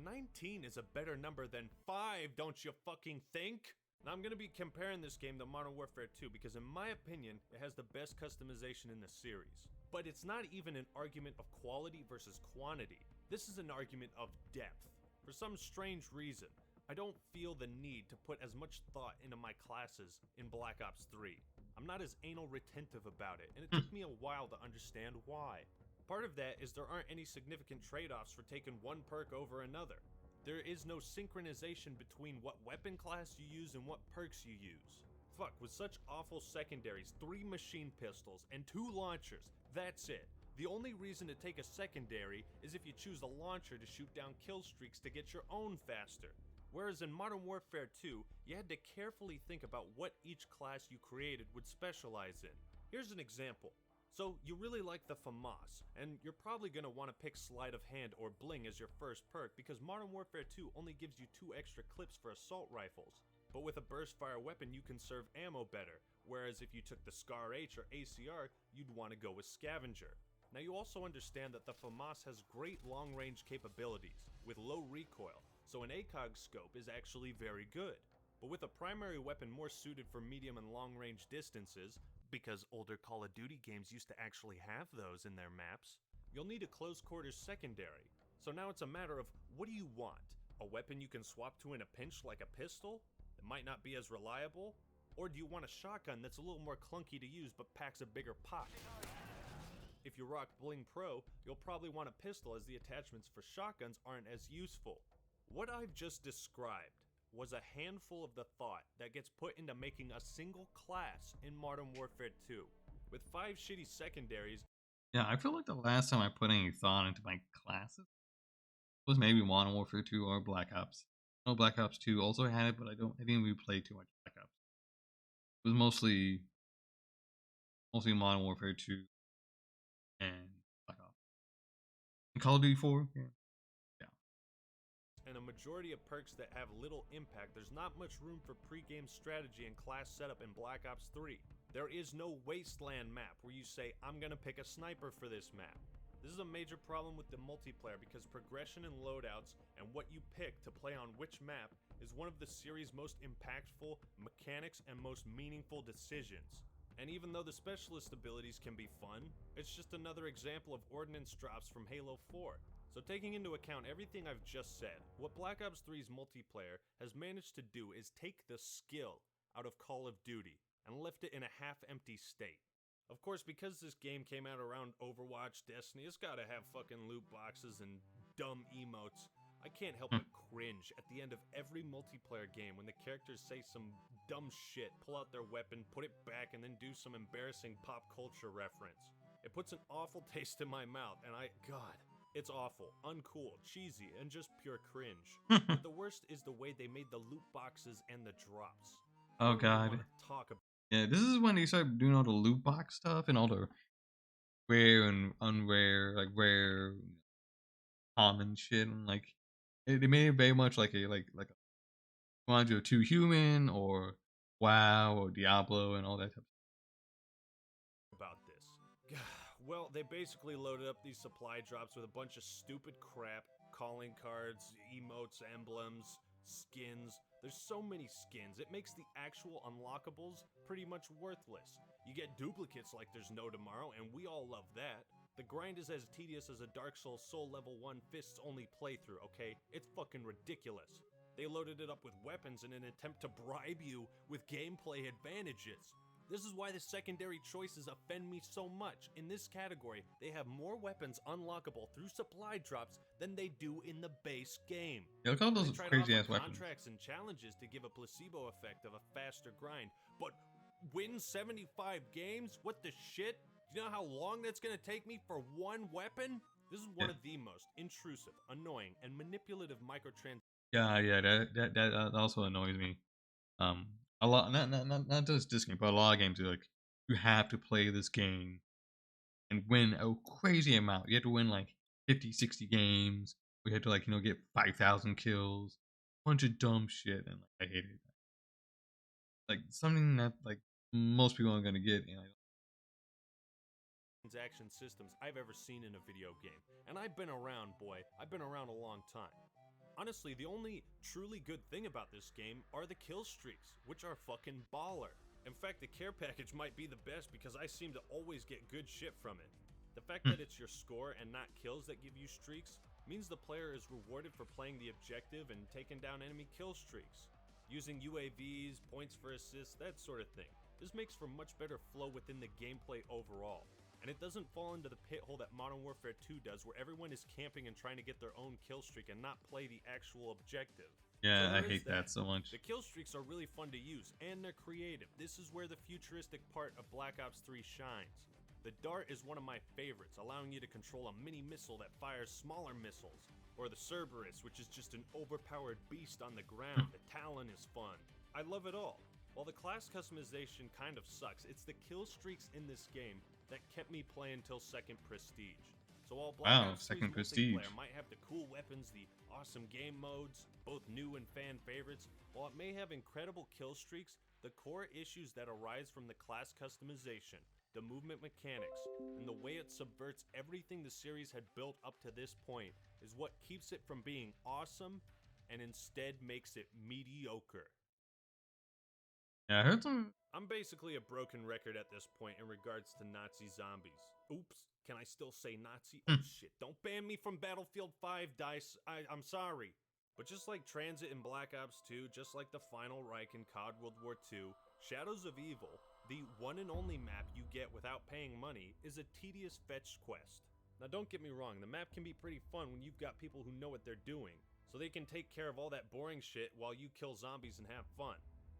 19 is a better number than 5, don't you fucking think? Now I'm going to be comparing this game to Modern Warfare 2 because in my opinion, it has the best customization in the series. But it's not even an argument of quality versus quantity. This is an argument of depth. For some strange reason, I don't feel the need to put as much thought into my classes in Black Ops 3. I'm not as anal retentive about it, and it took me a while to understand why. Part of that is there aren't any significant trade-offs for taking one perk over another. There is no synchronization between what weapon class you use and what perks you use. Fuck, with such awful secondaries, 3 machine pistols, and 2 launchers, that's it. The only reason to take a secondary is if you choose a launcher to shoot down kill streaks to get your own faster. Whereas in Modern Warfare 2, you had to carefully think about what each class you created would specialize in. Here's an example. So you really like the FAMAS, and you're probably going to want to pick Sleight of Hand or Bling as your first perk because Modern Warfare 2 only gives you 2 extra clips for assault rifles. But with a burst fire weapon you can serve ammo better, whereas if you took the Scar H or ACR, you'd want to go with Scavenger. Now you also understand that the FAMAS has great long range capabilities, with low recoil, so an ACOG scope is actually very good. But with a primary weapon more suited for medium and long range distances, because older Call of Duty games used to actually have those in their maps, you'll need a close quarters secondary. So now it's a matter of, what do you want? A weapon you can swap to in a pinch like a pistol, that might not be as reliable? Or do you want a shotgun that's a little more clunky to use but packs a bigger pop? If you rock Bling Pro, you'll probably want a pistol as the attachments for shotguns aren't as useful. What I've just described was a handful of the thought that gets put into making a single class in Modern Warfare 2. With 5 shitty secondaries. Yeah, I feel like the last time I put any thought into my classes was maybe Modern Warfare 2 or Black Ops. I know Black Ops 2 also had it, but I didn't really play too much Black Ops. It was mostly Modern Warfare 2 and Black Ops. And Call of Duty 4, yeah. And a majority of perks that have little impact, there's not much room for pre-game strategy and class setup in Black Ops 3. There is no wasteland map where you say, I'm gonna pick a sniper for this map. This is a major problem with the multiplayer because progression and loadouts and what you pick to play on which map is one of the series' most impactful mechanics and most meaningful decisions. And even though the specialist abilities can be fun, it's just another example of ordnance drops from Halo 4. So taking into account everything I've just said, what Black Ops 3's multiplayer has managed to do is take the skill out of Call of Duty and left it in a half-empty state. Of course, because this game came out around Overwatch, Destiny, it's gotta have fucking loot boxes and dumb emotes. I can't help but cringe at the end of every multiplayer game when the characters say some dumb shit, pull out their weapon, put it back, and then do some embarrassing pop culture reference. It puts an awful taste in my mouth, and God, it's awful, uncool, cheesy, and just pure cringe. But the worst is the way they made the loot boxes and the drops. Oh god. Talk about yeah, this is when they started doing all the loot box stuff and all the rare and unrare, like rare, common shit, and like they made it very much like a want to do 2 Human or WoW or Diablo and all that type of stuff. About this. Well, they basically loaded up these supply drops with a bunch of stupid crap, calling cards, emotes, emblems, skins. There's so many skins, it makes the actual unlockables pretty much worthless. You get duplicates like there's no tomorrow, and we all love that. The grind is as tedious as a Dark Souls Soul Level 1 Fists only playthrough, okay? It's fucking ridiculous. They loaded it up with weapons in an attempt to bribe you with gameplay advantages. This is why the secondary choices offend me so much. In this category, they have more weapons unlockable through supply drops than they do in the base game. Yeah, look at all those crazy ass weapons. Contracts and challenges to give a placebo effect of a faster grind, but win 75 games? What the shit? Do you know how long that's gonna take me for one weapon? This is one of the most intrusive, annoying, and manipulative microtransactions. Yeah, that also annoys me. A lot, not just this game, but a lot of games are like, you have to play this game and win a crazy amount. You have to win like 50, 60 games. We have to like, get 5,000 kills, bunch of dumb shit, and like, I hate it. Like something that like most people aren't gonna get, transaction systems I've ever seen in a video game. And I've been around, boy. I've been around a long time. Honestly, the only truly good thing about this game are the kill streaks, which are fucking baller. In fact, the care package might be the best because I seem to always get good shit from it. The fact that it's your score and not kills that give you streaks means the player is rewarded for playing the objective and taking down enemy kill streaks. Using UAVs, points for assists, that sort of thing. This makes for much better flow within the gameplay overall. And it doesn't fall into the pit hole that Modern Warfare 2 does, where everyone is camping and trying to get their own kill streak and not play the actual objective. Yeah, So I there is hate that so much. The kill streaks are really fun to use, and they're creative. This is where the futuristic part of Black Ops 3 shines. The dart is one of my favorites, allowing you to control a mini missile that fires smaller missiles. Or the Cerberus, which is just an overpowered beast on the ground. The Talon is fun. I love it all. While the class customization kind of sucks, it's the kill streaks in this game that kept me playing till second prestige. So while Black Ops 3's second prestige multiplayer might have the cool weapons, the awesome game modes, both new and fan favorites, while it may have incredible kill streaks, the core issues that arise from the class customization, the movement mechanics, and the way it subverts everything the series had built up to this point is what keeps it from being awesome and instead makes it mediocre. Yeah, I heard some. I'm basically a broken record at this point in regards to Nazi zombies. Oops, can I still say Nazi? Oh shit, don't ban me from Battlefield 5, DICE. I'm sorry. But just like Transit in Black Ops 2, just like the Final Reich in COD World War II, Shadows of Evil, the one and only map you get without paying money, is a tedious fetch quest. Now don't get me wrong, the map can be pretty fun when you've got people who know what they're doing, so they can take care of all that boring shit while you kill zombies and have fun.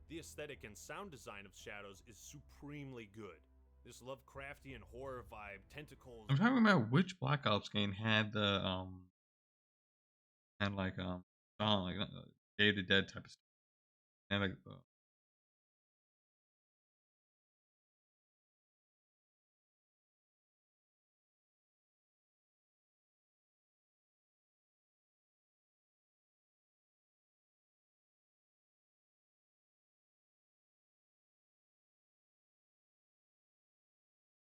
The aesthetic and sound design of Shadows is supremely good. This Lovecraftian horror vibe, tentacles... I'm trying to remember which Black Ops game had the song like Day of the Dead type of stuff. And like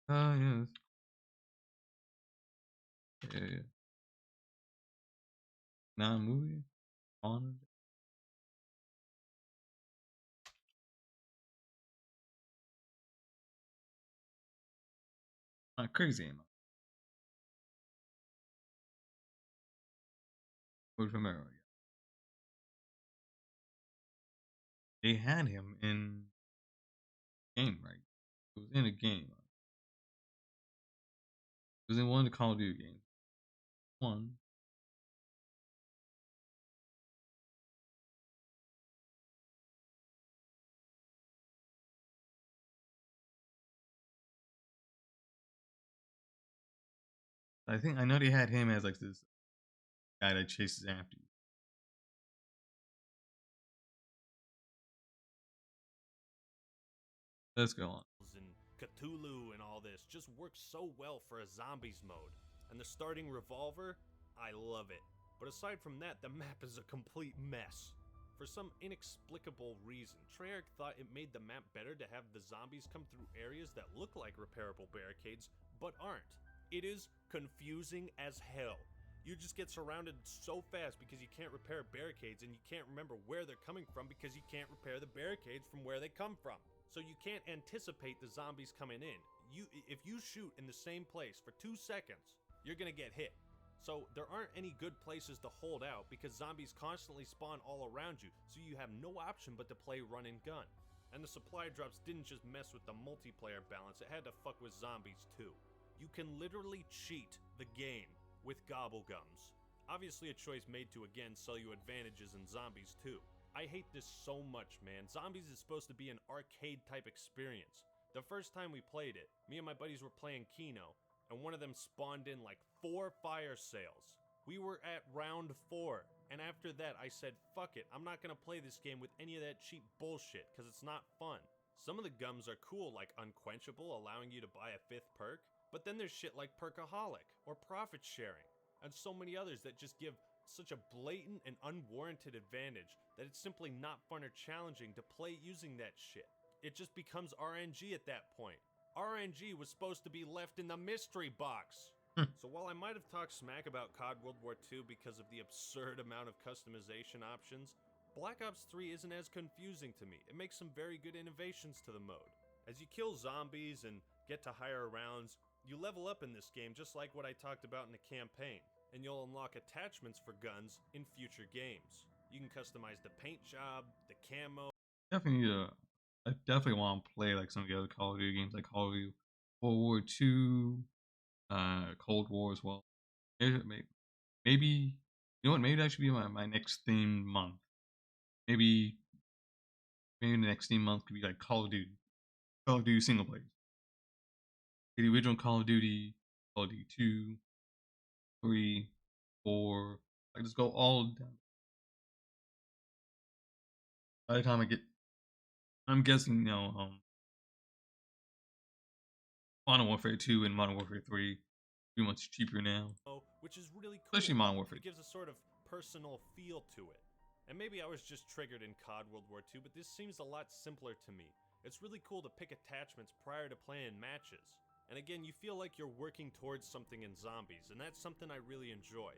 yes. Yeah. Not a movie? On not crazy enough. Who's Romero? They had him in game, right? It was in a game. It was in one of the Call of Duty games. One. I know they had him as like this guy that chases after you. Let's go on. And Cthulhu and all this just works so well for a zombies mode. And the starting revolver, I love it. But aside from that, the map is a complete mess. For some inexplicable reason, Treyarch thought it made the map better to have the zombies come through areas that look like repairable barricades, but aren't. It is confusing as hell. You just get surrounded so fast because you can't repair barricades, and you can't remember where they're coming from because you can't repair the barricades from where they come from. So you can't anticipate the zombies coming in. If you shoot in the same place for 2 seconds, you're gonna get hit. So there aren't any good places to hold out because zombies constantly spawn all around you, so you have no option but to play run and gun. And the supply drops didn't just mess with the multiplayer balance, it had to fuck with zombies too. You can literally cheat the game with gobblegums. Obviously a choice made to again sell you advantages in zombies too. I hate this so much, man. Zombies is supposed to be an arcade type experience. The first time we played it, me and my buddies were playing Kino, and one of them spawned in like 4 fire sales. We were at round 4, and after that I said, fuck it, I'm not gonna play this game with any of that cheap bullshit, cause it's not fun. Some of the gums are cool, like Unquenchable, allowing you to buy a 5th perk, but then there's shit like Perkaholic, or Profit Sharing, and so many others that just give such a blatant and unwarranted advantage that it's simply not fun or challenging to play using that shit. It just becomes RNG at that point. RNG was supposed to be left in the mystery box. So while I might have talked smack about COD World War II because of the absurd amount of customization options, Black Ops 3 isn't as confusing to me. It makes some very good innovations to the mode. As you kill zombies and get to higher rounds, you level up in this game just like what I talked about in the campaign, and you'll unlock attachments for guns in future games. You can customize the paint job, the camo. Definitely need to. I definitely want to play like some of the other Call of Duty games, like Call of Duty World War II, Cold War as well. Maybe you know what? Maybe that should be my next theme month. Maybe the next theme month could be like Call of Duty single players. The original Call of Duty, Call of Duty 2, 3, 4. I just go all down. By the time I'm guessing Modern Warfare 2 and Modern Warfare 3 pretty much cheaper now. Which is really cool. Especially Modern Warfare. It gives a sort of personal feel to it. And maybe I was just triggered in COD World War II, but this seems a lot simpler to me. It's really cool to pick attachments prior to playing matches. And again, you feel like you're working towards something in zombies, and that's something I really enjoy.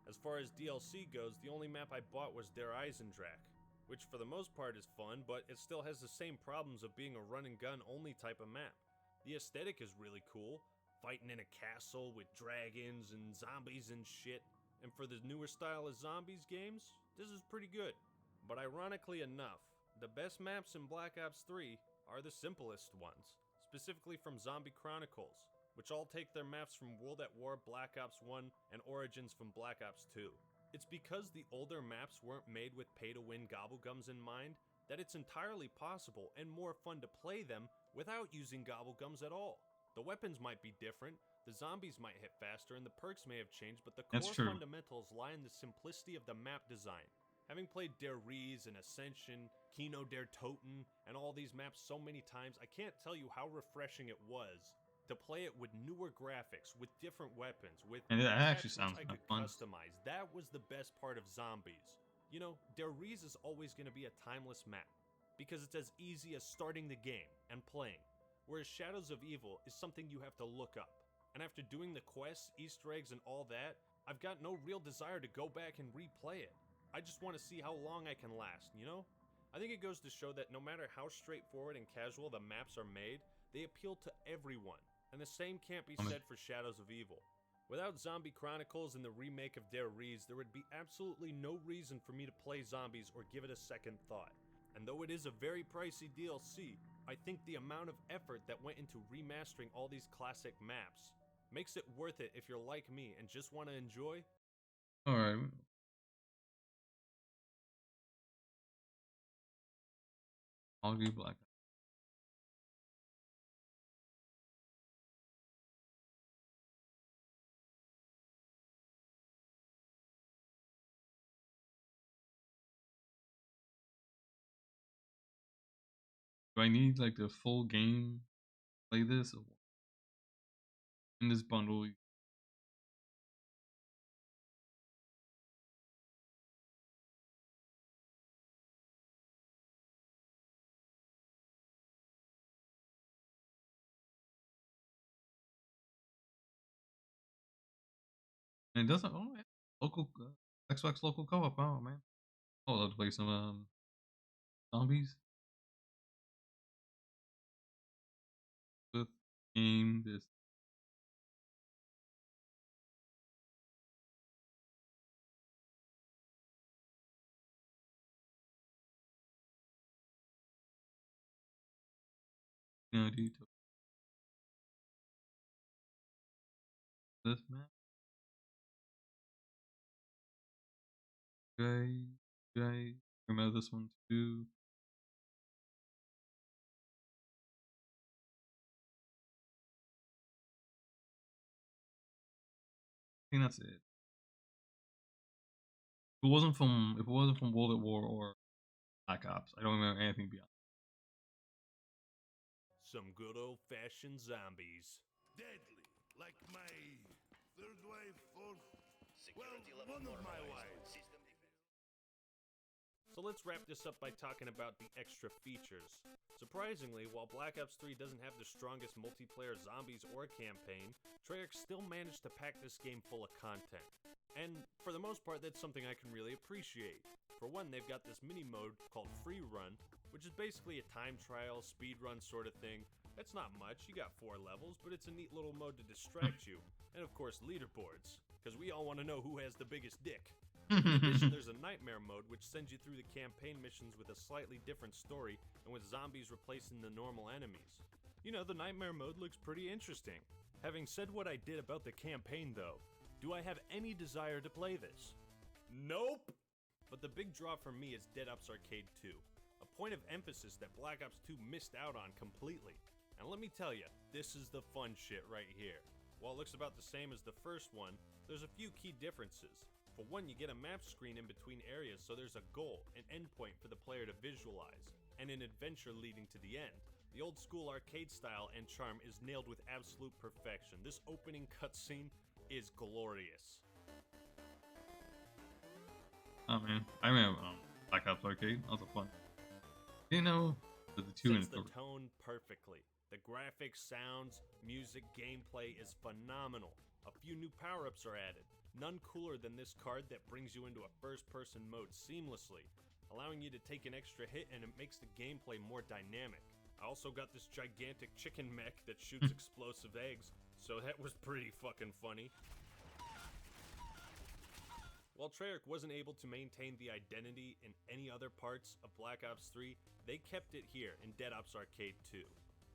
As far as DLC goes, the only map I bought was Der Eisendrache, which for the most part is fun, but it still has the same problems of being a run and gun only type of map. The aesthetic is really cool, fighting in a castle with dragons and zombies and shit. And for the newer style of zombies games, this is pretty good. But ironically enough, the best maps in Black Ops 3 are the simplest ones, specifically from Zombie Chronicles, which all take their maps from World at War, Black Ops 1, and Origins from Black Ops 2. It's because the older maps weren't made with pay-to-win gobblegums in mind that it's entirely possible and more fun to play them without using gobblegums at all. The weapons might be different, the zombies might hit faster, and the perks may have changed, but the core fundamentals lie in the simplicity of the map design. Having played Der Riese and Ascension, Kino der Toten, and all these maps so many times, I can't tell you how refreshing it was to play it with newer graphics, with different weapons, with and that actually sounds I could fun. customize. That was the best part of zombies. You know, Der Riese is always going to be a timeless map, because it's as easy as starting the game and playing. Whereas Shadows of Evil is something you have to look up. And after doing the quests, Easter eggs, and all that, I've got no real desire to go back and replay it. I just want to see how long I can last, you know? I think it goes to show that no matter how straightforward and casual the maps are made, they appeal to everyone. And the same can't be said for Shadows of Evil. Without Zombie Chronicles and the remake of Der Riese, there would be absolutely no reason for me to play zombies or give it a second thought. And though it is a very pricey DLC, I think the amount of effort that went into remastering all these classic maps makes it worth it if you're like me and just want to enjoy. Alright. I'll do Black Ops. Do I need like the full game to play this? Or in this bundle? And it doesn't. Oh, local Xbox local co-op. Oh man, I would love to play some zombies with game this. You know, dude, this map. Jay, remember this one too. I think that's it. If it wasn't from World at War or Black Ops, I don't remember anything beyond. Some good old-fashioned zombies. Deadly, like my third wife, fourth. Well, one of my wives. So let's wrap this up by talking about the extra features. Surprisingly, while Black Ops 3 doesn't have the strongest multiplayer zombies or campaign, Treyarch still managed to pack this game full of content. And for the most part, that's something I can really appreciate. For one, they've got this mini mode called Free Run, which is basically a time trial, speed run sort of thing. That's not much, you got 4 levels, but it's a neat little mode to distract you. And of course, leaderboards, because we all want to know who has the biggest dick. In addition, there's a nightmare mode which sends you through the campaign missions with a slightly different story and with zombies replacing the normal enemies. You know, the nightmare mode looks pretty interesting. Having said what I did about the campaign though, do I have any desire to play this? Nope! But the big draw for me is Dead Ops Arcade 2, a point of emphasis that Black Ops 2 missed out on completely. And let me tell you, this is the fun shit right here. While it looks about the same as the first one, there's a few key differences. For one, you get a map screen in between areas, so there's a goal, an endpoint for the player to visualize, and an adventure leading to the end. The old school arcade style and charm is nailed with absolute perfection. This opening cutscene is glorious. Oh man, I remember Black Ops Arcade. That was a fun. You know, the two Sets in the tone perfectly. The graphics, sounds, music, gameplay is phenomenal. A few new power-ups are added. None cooler than this card that brings you into a first-person mode seamlessly, allowing you to take an extra hit and it makes the gameplay more dynamic. I also got this gigantic chicken mech that shoots explosive eggs, so that was pretty fucking funny. While Treyarch wasn't able to maintain the identity in any other parts of Black Ops 3, they kept it here in Dead Ops Arcade 2.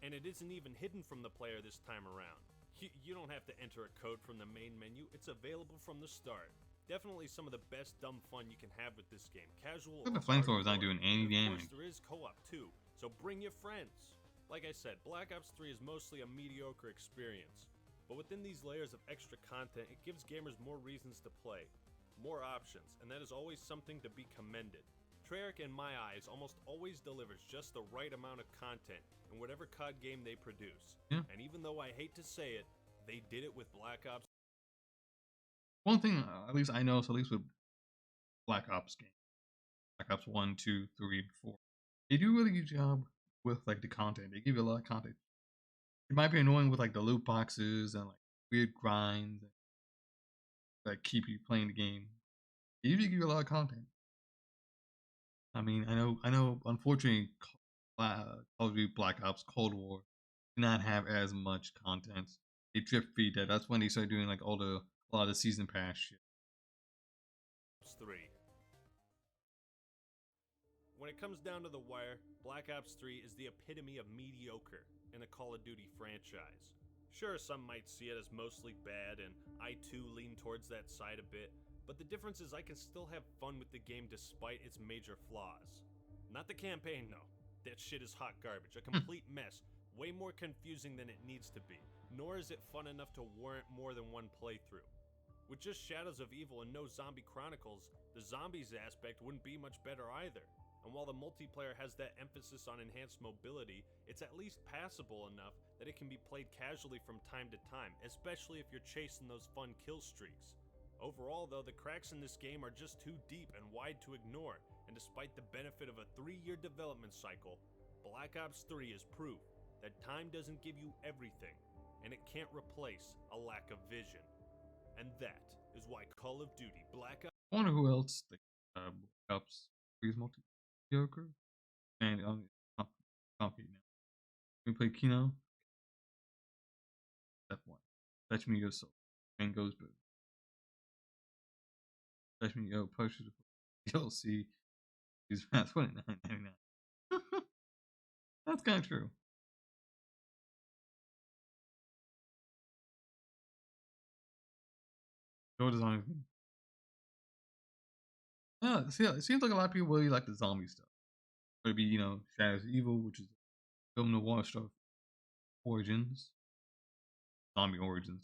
And it isn't even hidden from the player this time around. You don't have to enter a code from the main menu, it's available from the start. Definitely some of the best dumb fun you can have with this game. Casual or the flamethrower's not hardcore. doing any And of course damage. there is co-op too, so bring your friends. Like I said, Black Ops 3 is mostly a mediocre experience. But within these layers of extra content, it gives gamers more reasons to play, more options, and that is always something to be commended. Treyarch, in my eyes, almost always delivers just the right amount of content in whatever COD game they produce. Yeah. And even though I hate to say it, they did it with Black Ops. One thing, at least I know, so at least with Black Ops games, Black Ops 1, 2, 3, and 4, they do a really good job with like the content. They give you a lot of content. It might be annoying with like the loot boxes and like weird grinds that keep you playing the game. They usually give you a lot of content. I mean, I know. Unfortunately, Call of Duty Black Ops Cold War did not have as much content. They drip feed that. That's when they started doing like a lot of the season pass shit. 3. When it comes down to the wire, Black Ops 3 is the epitome of mediocre in the Call of Duty franchise. Sure, some might see it as mostly bad, and I too lean towards that side a bit, but the difference is I can still have fun with the game despite its major flaws. Not the campaign though. That shit is hot garbage, a complete mess, way more confusing than it needs to be, nor is it fun enough to warrant more than one playthrough. With just Shadows of Evil and no Zombie Chronicles, the zombies aspect wouldn't be much better either. And while the multiplayer has that emphasis on enhanced mobility, it's at least passable enough that it can be played casually from time to time, especially if you're chasing those fun kill streaks. Overall though, the cracks in this game are just too deep and wide to ignore, and despite the benefit of a 3-year development cycle, Black Ops 3 is proof that time doesn't give you everything, and it can't replace a lack of vision. And that is why Call of Duty Black Ops... I wonder who else thinks Black Ops 3 is mediocre. And compete now. We play Kino. Step 1. Fetch me your soul. And goes boom. Fetch me your purchase DLC. He's $29.99. That's kind of true. Your design. Yeah, see, it seems like a lot of people really like the zombie stuff. Whether it be, you know, Shadows of Evil, which is film noir stuff, Origins, zombie origins.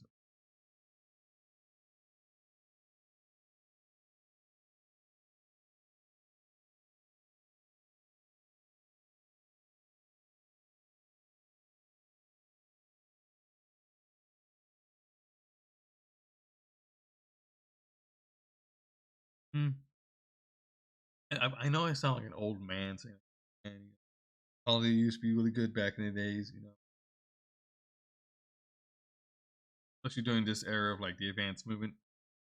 I know I sound like an old man saying, and Call of Duty used to be really good back in the days, especially during this era of like the advanced movement.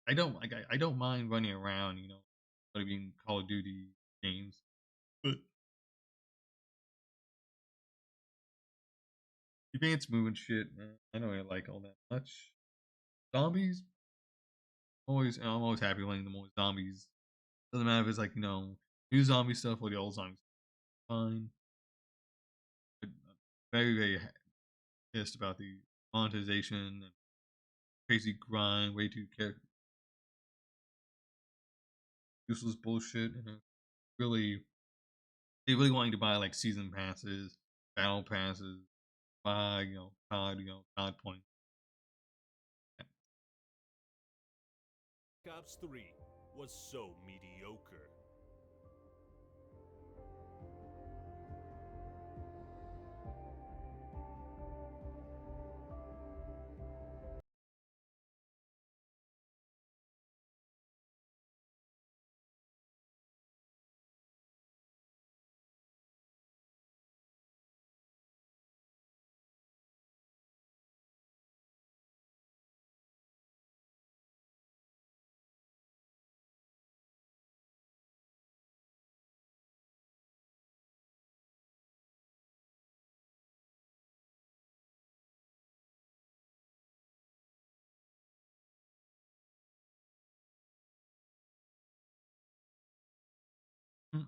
I don't mind running around, being Call of Duty games, but advanced movement shit, I don't really like all that much. Zombies, I'm always happy playing the more zombies. Doesn't matter if it's like new zombie stuff or the old zombies. Fine. But I'm very pissed about the monetization and crazy grind, way too useless bullshit, and really they really wanting to buy like season passes, battle passes, buy COD points. Black Ops 3 was so mediocre.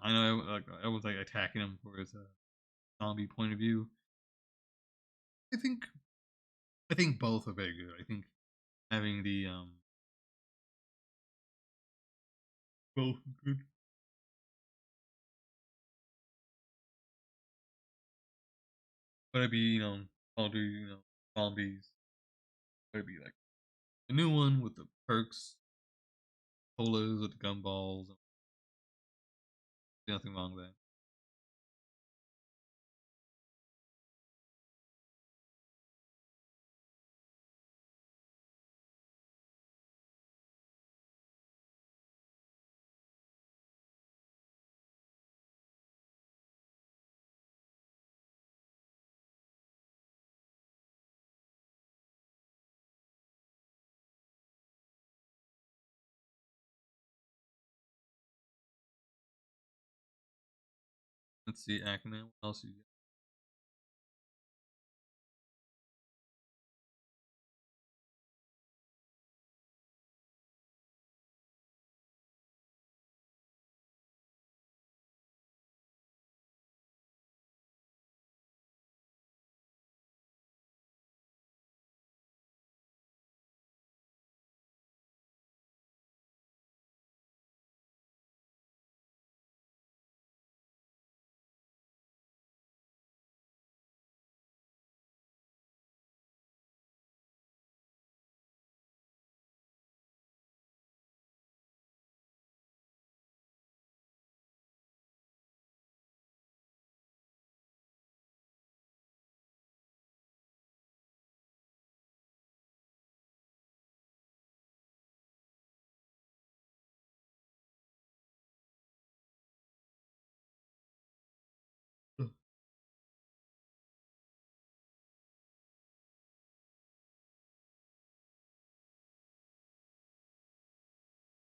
I know I was like attacking him for his zombie point of view. I think both are very good. I think having the both good. But it'd be I'll do zombies. It'd be like the new one with the perks, colas with the gumballs. Nothing wrong with that. Let's see, Ackerman. What else you got?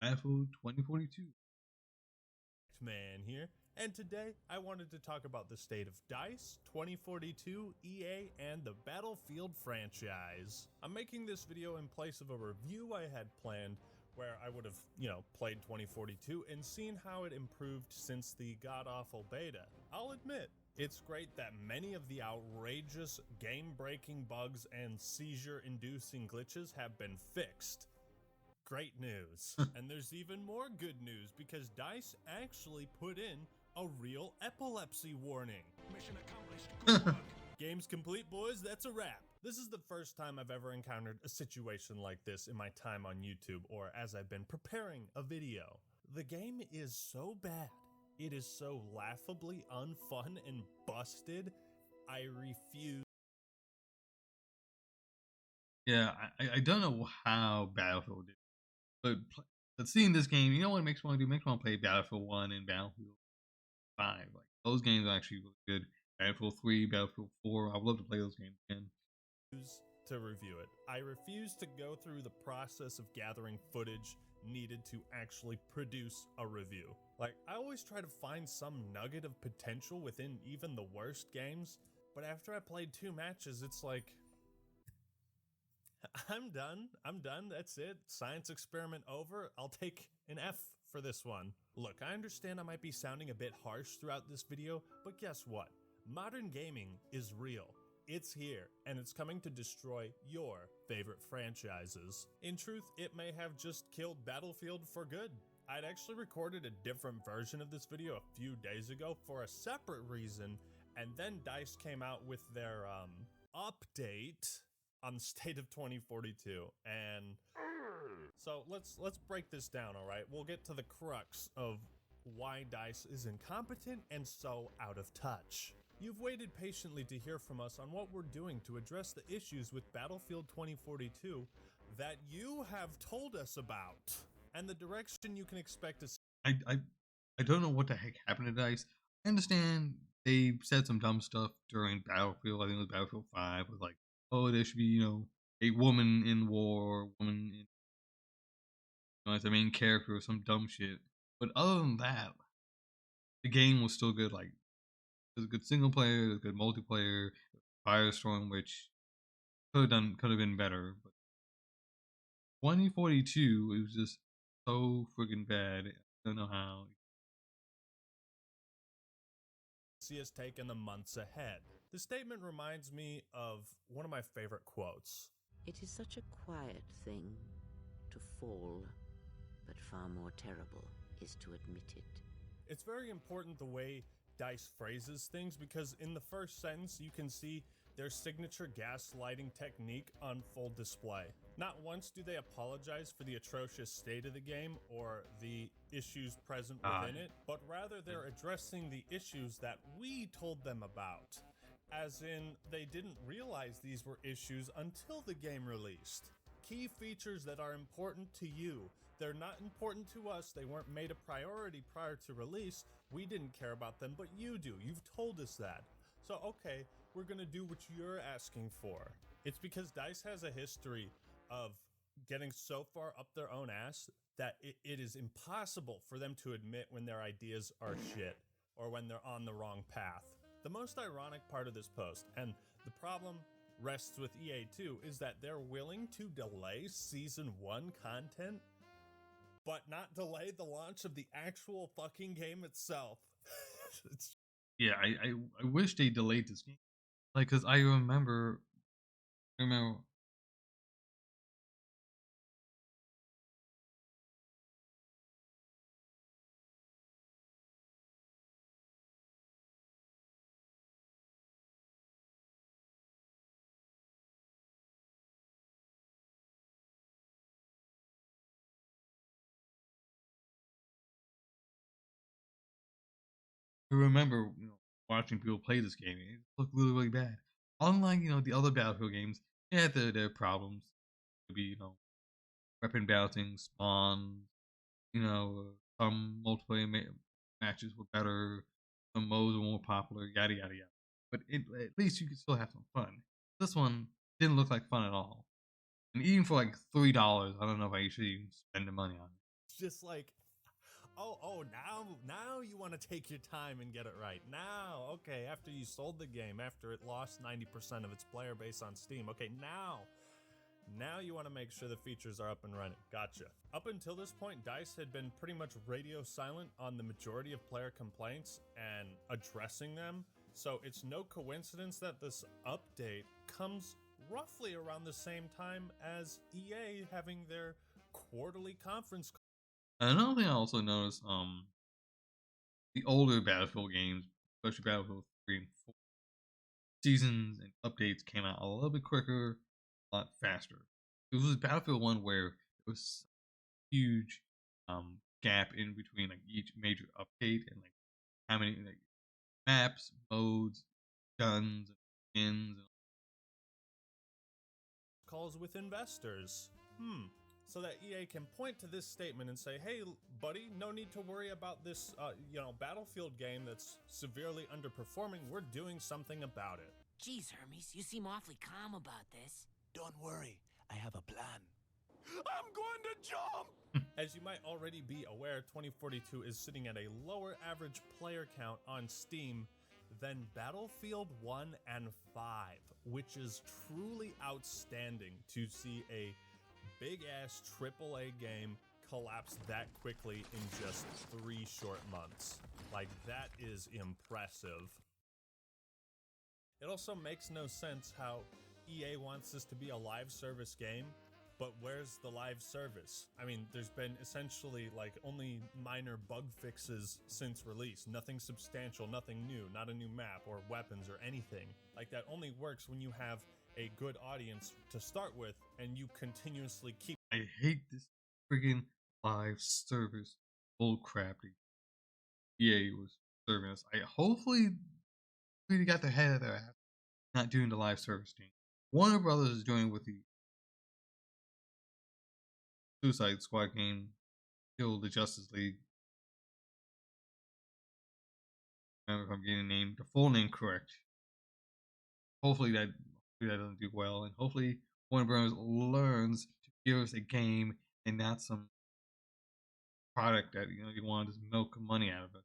Battlefield 2042. Man here, and today I wanted to talk about the state of DICE, 2042, EA, and the Battlefield franchise. I'm making this video in place of a review I had planned where I would have, played 2042 and seen how it improved since the god-awful beta. I'll admit, it's great that many of the outrageous game-breaking bugs and seizure-inducing glitches have been fixed. Great news. And there's even more good news because DICE actually put in a real epilepsy warning. Mission accomplished. Good work. Game's complete, boys. That's a wrap. This is the first time I've ever encountered a situation like this in my time on YouTube or as I've been preparing a video. The game is so bad. It is so laughably unfun and busted. I refuse. Yeah, I don't know how Battlefield did, but But seeing this game, you know what it makes me want to do? It makes me want to play Battlefield 1 and Battlefield 5. Like, those games are actually really good. Battlefield 3, Battlefield 4. I would love to play those games again. To review it. I refuse to go through the process of gathering footage needed to actually produce a review. Like, I always try to find some nugget of potential within even the worst games, but after I played 2 matches, it's like, I'm done, that's it. Science experiment over. I'll take an F for this one. Look, I understand I might be sounding a bit harsh throughout this video, but guess what? Modern gaming is real. It's here, and it's coming to destroy your favorite franchises. In truth, it may have just killed Battlefield for good. I'd actually recorded a different version of this video a few days ago for a separate reason, and then DICE came out with their update on the state of 2042, and so let's break this down, all right? We'll get to the crux of why DICE is incompetent and so out of touch. You've waited patiently to hear from us on what we're doing to address the issues with Battlefield 2042 that you have told us about, and the direction you can expect to see. I don't know what the heck happened to DICE. I understand they said some dumb stuff during Battlefield. I think it was Battlefield 5. It was like, oh, there should be, you know, a woman in war, woman in, you know, as the main character or some dumb shit. But other than that, the game was still good. Like, there's a good single player, there's a good multiplayer, Firestorm, which could have been better. But 2042, it was just so freaking bad. I don't know how. See us take in the months ahead. The statement reminds me of one of my favorite quotes. It is such a quiet thing to fall, but far more terrible is to admit it. It's very important the way DICE phrases things, because in the first sentence you can see their signature gaslighting technique on full display. Not once do they apologize for the atrocious state of the game or the issues present within it, but rather they're addressing the issues that we told them about. As in, they didn't realize these were issues until the game released. Key features that are important to you. They're not important to us. They weren't made a priority prior to release. We didn't care about them, but you do. You've told us that. So, okay, we're gonna do what you're asking for. It's because DICE has a history of getting so far up their own ass that it is impossible for them to admit when their ideas are shit or when they're on the wrong path. The most ironic part of this post, and the problem rests with EA too, is that they're willing to delay Season 1 content, but not delay the launch of the actual fucking game itself. Yeah, I wish they delayed this game. Like, cause I remember. I remember, you know, watching people play this game. It looked really, really bad. Unlike, you know, the other Battlefield games, yeah, their problems. Could be, you know, weapon balancing, spawn. You know, some multiplayer matches were better. Some modes were more popular. Yada yada yada. But at least you could still have some fun. This one didn't look like fun at all. And even for like $3, I don't know if I should even spend the money on it. It's just like, now you want to take your time and get it right. Now, okay, after you sold the game, after it lost 90% of its player base on Steam, okay, now you want to make sure the features are up and running. Gotcha. Up until this point, DICE had been pretty much radio silent on the majority of player complaints and addressing them, so it's no coincidence that this update comes roughly around the same time as EA having their quarterly conference call. Another thing I also noticed, the older Battlefield games, especially Battlefield 3 and 4, seasons and updates came out a little bit quicker, a lot faster. It was Battlefield 1 where there was a huge gap in between like each major update and like how many like maps, modes, guns, and skins. Calls with investors. so that EA can point to this statement and say, hey, buddy, no need to worry about this, Battlefield game that's severely underperforming. We're doing something about it. Geez, Hermes, you seem awfully calm about this. Don't worry, I have a plan. I'm going to jump! As you might already be aware, 2042 is sitting at a lower average player count on Steam than Battlefield 1 and 5, which is truly outstanding to see a big-ass AAA game collapse that quickly in just 3 short months. Like, that is impressive. It also makes no sense how EA wants this to be a live service game, but where's the live service? I mean, there's been essentially like only minor bug fixes since release. Nothing substantial, nothing new, not a new map or weapons or anything. Like, that only works when you have a good audience to start with and you continuously keep. I hate this friggin' live service bullcrap EA was serving us. Hopefully they got their head out of their ass, not doing the live service thing. Warner Brothers is doing with the Suicide Squad game, Kill the Justice League. Remember if I'm getting the full name correct. Hopefully that doesn't do well, and hopefully Warner Brothers learns to give us a game and not some product that you want to just milk money out of it.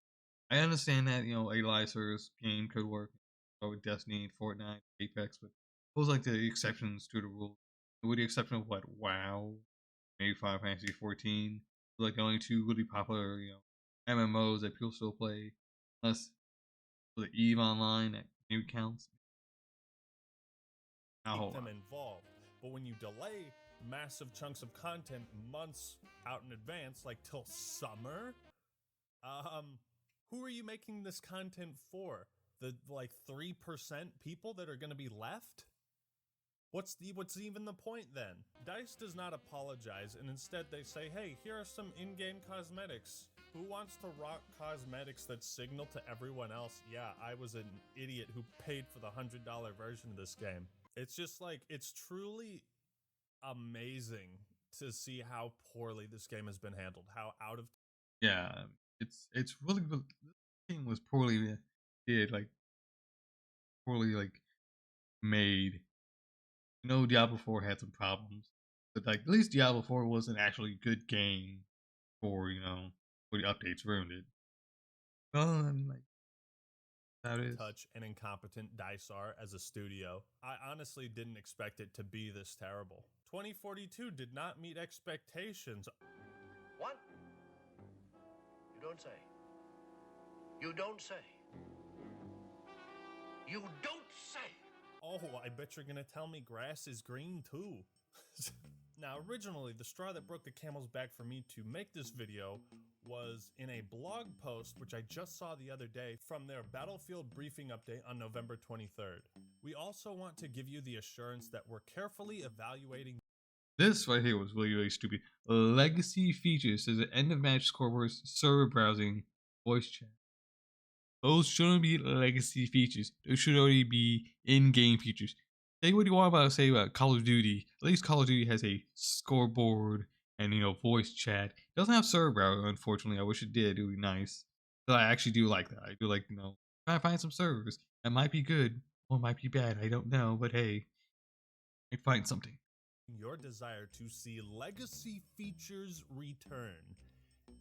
I understand that a live service game could work with Destiny, Fortnite, Apex, but those like the exceptions to the rule. With the exception of what, WoW, maybe Final Fantasy 14, like the only 2 really popular MMOs that people still play, unless the EVE Online that maybe counts. Keep them involved, but when you delay massive chunks of content months out in advance, like till summer, who are you making this content for? The 3% people that are going to be left? What's even the point then? DICE does not apologize, and instead they say, hey, here are some in-game cosmetics. Who wants to rock cosmetics that signal to everyone else, yeah, I was an idiot who paid for the $100 version of this game? It's just like, it's truly amazing to see how poorly this game has been handled, how out of... Yeah, it's really, this game was poorly made. Diablo 4 had some problems, but at least Diablo 4 was an actually good game for the updates ruined it. Well, that is touch and incompetent DICE are as a studio. I honestly didn't expect it to be this terrible. 2042 did not meet expectations. What? You don't say. You don't say. You don't say. Oh, I bet you're gonna tell me grass is green too. Now, originally, the straw that broke the camel's back for me to make this video was in a blog post, which I just saw the other day from their Battlefield briefing update on November 23rd. We also want to give you the assurance that we're carefully evaluating. This right here was really, really stupid. Legacy features says end of match scoreboards, server browsing, voice chat. Those shouldn't be legacy features. Those should already be in-game features. Say what you want say about Call of Duty. At least Call of Duty has a scoreboard and voice chat. It doesn't have server browser, unfortunately. I wish it did. It would be nice. But I actually do like that. I do like try to find some servers that might be good or might be bad. I don't know, but hey, I find something. Your desire to see legacy features return.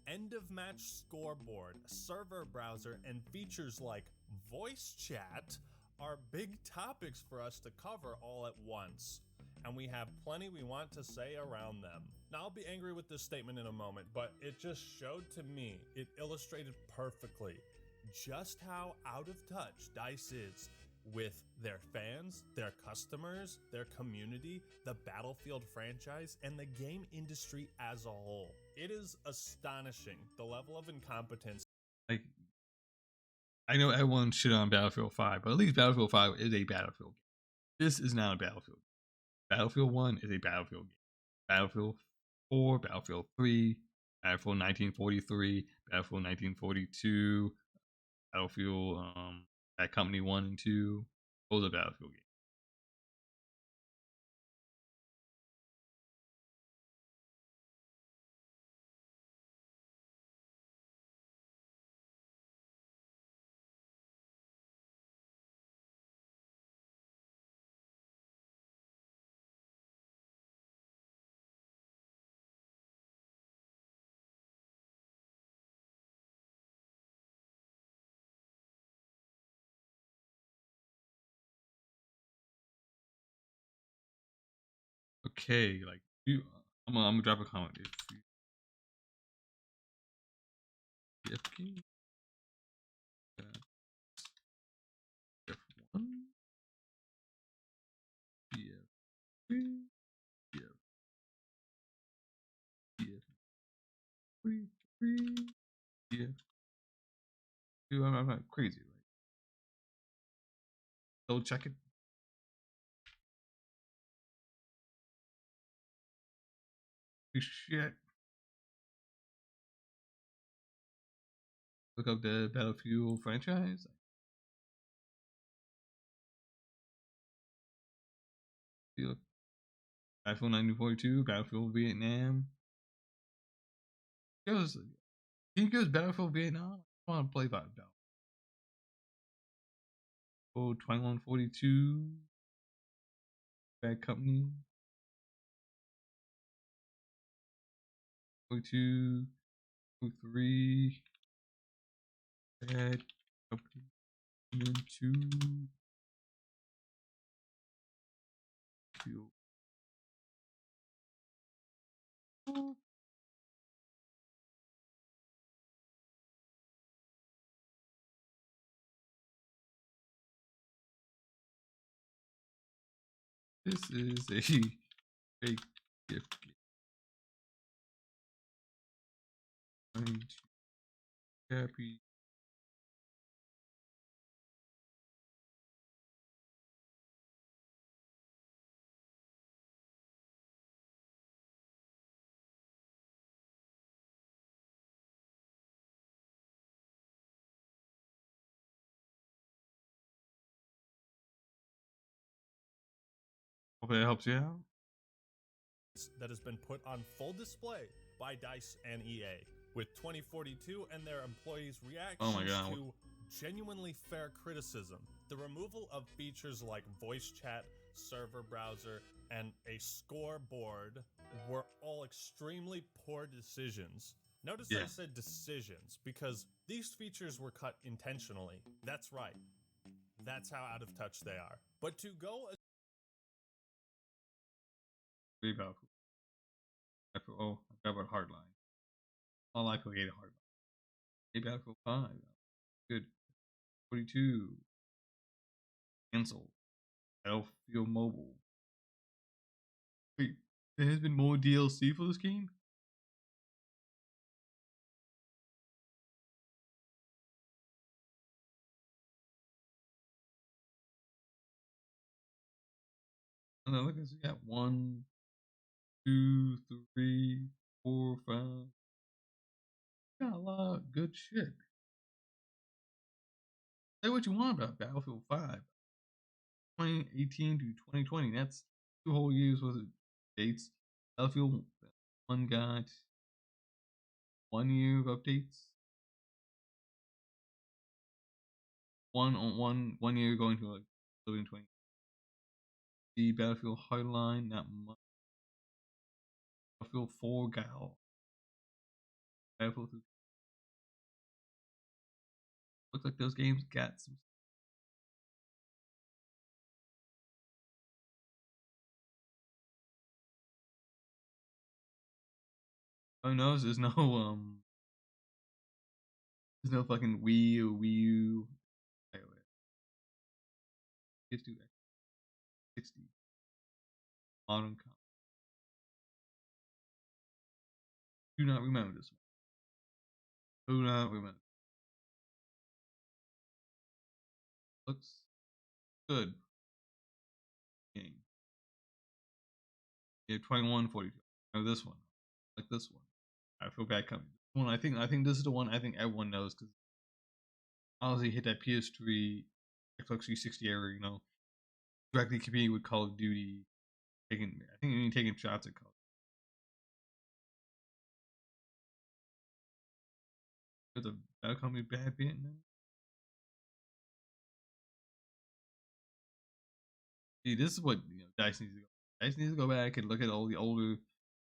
End of match scoreboard, server browser, and features like voice chat are big topics for us to cover all at once, and we have plenty we want to say around them. Now, I'll be angry with this statement in a moment, but it just showed to me, it illustrated perfectly just how out of touch DICE is with their fans, their customers, their community, the Battlefield franchise, and the game industry as a whole. It is astonishing, the level of incompetence. I know everyone shit on Battlefield 5, but at least Battlefield 5 is a Battlefield game. This is not a Battlefield game. Battlefield 1 is a Battlefield game. Battlefield 4, Battlefield 3, Battlefield 1943, Battlefield 1942, Battlefield Bad Company 1 and 2. Those are Battlefield games. okay. Like, I'm gonna drop a comment. If F1, F3, F3, F2. I'm not crazy, right? So check it. Shit. Look up the Battlefield franchise. Battlefield 1942, Battlefield Vietnam. He goes Battlefield Vietnam. I want to play Battlefield. Oh, 2142. Bad Company. 42. 03. Bad Company. And then 2. This is a fake gift. Happy. Hope that helps you out. That has been put on full display by DICE and EA, with 2042 and their employees' reactions to genuinely fair criticism. The removal of features like voice chat, server browser, and a scoreboard were all extremely poor decisions. Notice I said decisions, because these features were cut intentionally. That's right. That's how out of touch they are. But to go... Pretty powerful. Oh, I forgot about Hardline. All I created Hardline. Maybe Battlefield 5. Good. 42. Cancel. Battlefield Mobile. Wait, there has been more DLC for this game? And then look, we got 1, 2, 3, 4, 5. Got a lot of good shit. Say what you want about Battlefield 5. 2018 to 2020. That's 2 whole years worth of dates. Battlefield 1 got 1 year of updates. 1 year going to like 2020. The Battlefield Hardline, not much. Battlefield 4 got Battlefield 3. Looks like those games got some. Oh no, there's no there's no fucking Wii or Wii U. Let's do that. 60. Modern Combat. Do not remember this one. Do not remember. Looks good. Game. Yeah, 2142. Oh, this one. Like this one. I feel bad coming. This one, I think this is the one I think everyone knows because honestly hit that PS3, Xbox 360 era, you know, directly competing with Call of Duty, taking shots at Call of Duty. There's a Battle Company Bad Vietnam. See, this is what DICE needs to go. DICE needs to go back and look at all the older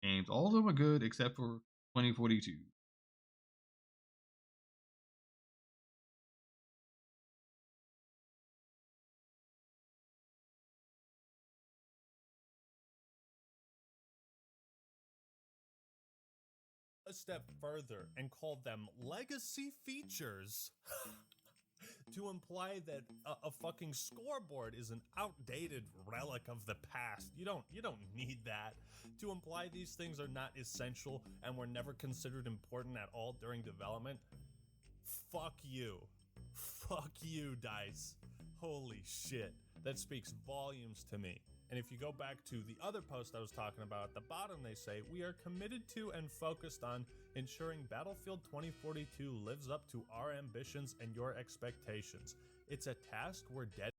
games. All of them are good except for 2042. a step further and call them legacy features to imply that a fucking scoreboard is an outdated relic of the past. You don't need that. To imply these things are not essential and were never considered important at all during development. Fuck you. Fuck you, DICE. Holy shit. That speaks volumes to me. And if you go back to the other post I was talking about, at the bottom they say, we are committed to and focused on ensuring Battlefield 2042 lives up to our ambitions and your expectations. It's a task we're dead.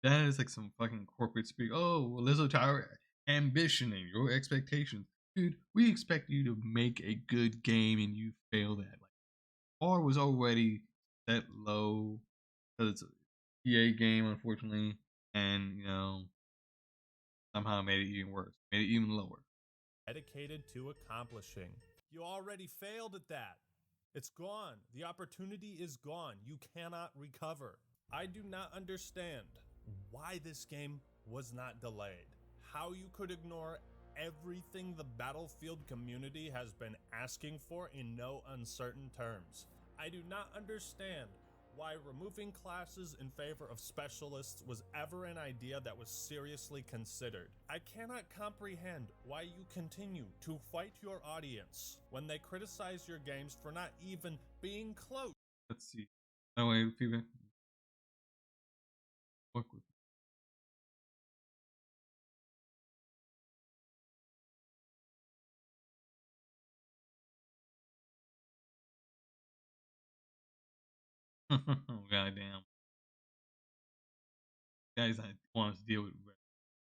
That is like some fucking corporate speak. Oh, well, live up to our ambition and your expectations. Dude, we expect you to make a good game and you fail that. Like, bar was already set low because it's an EA game, unfortunately, and somehow made it even worse, made it even lower. Dedicated to accomplishing. You already failed at that. It's gone. The opportunity is gone. You cannot recover. I do not understand why this game was not delayed. How you could ignore everything the Battlefield community has been asking for in no uncertain terms. I do not understand why removing classes in favor of specialists was ever an idea that was seriously considered. I cannot comprehend why you continue to fight your audience when they criticize your games for not even being close. Let's see. Oh wait, feedback. Work with. Goddamn. Guys, I don't want us to deal with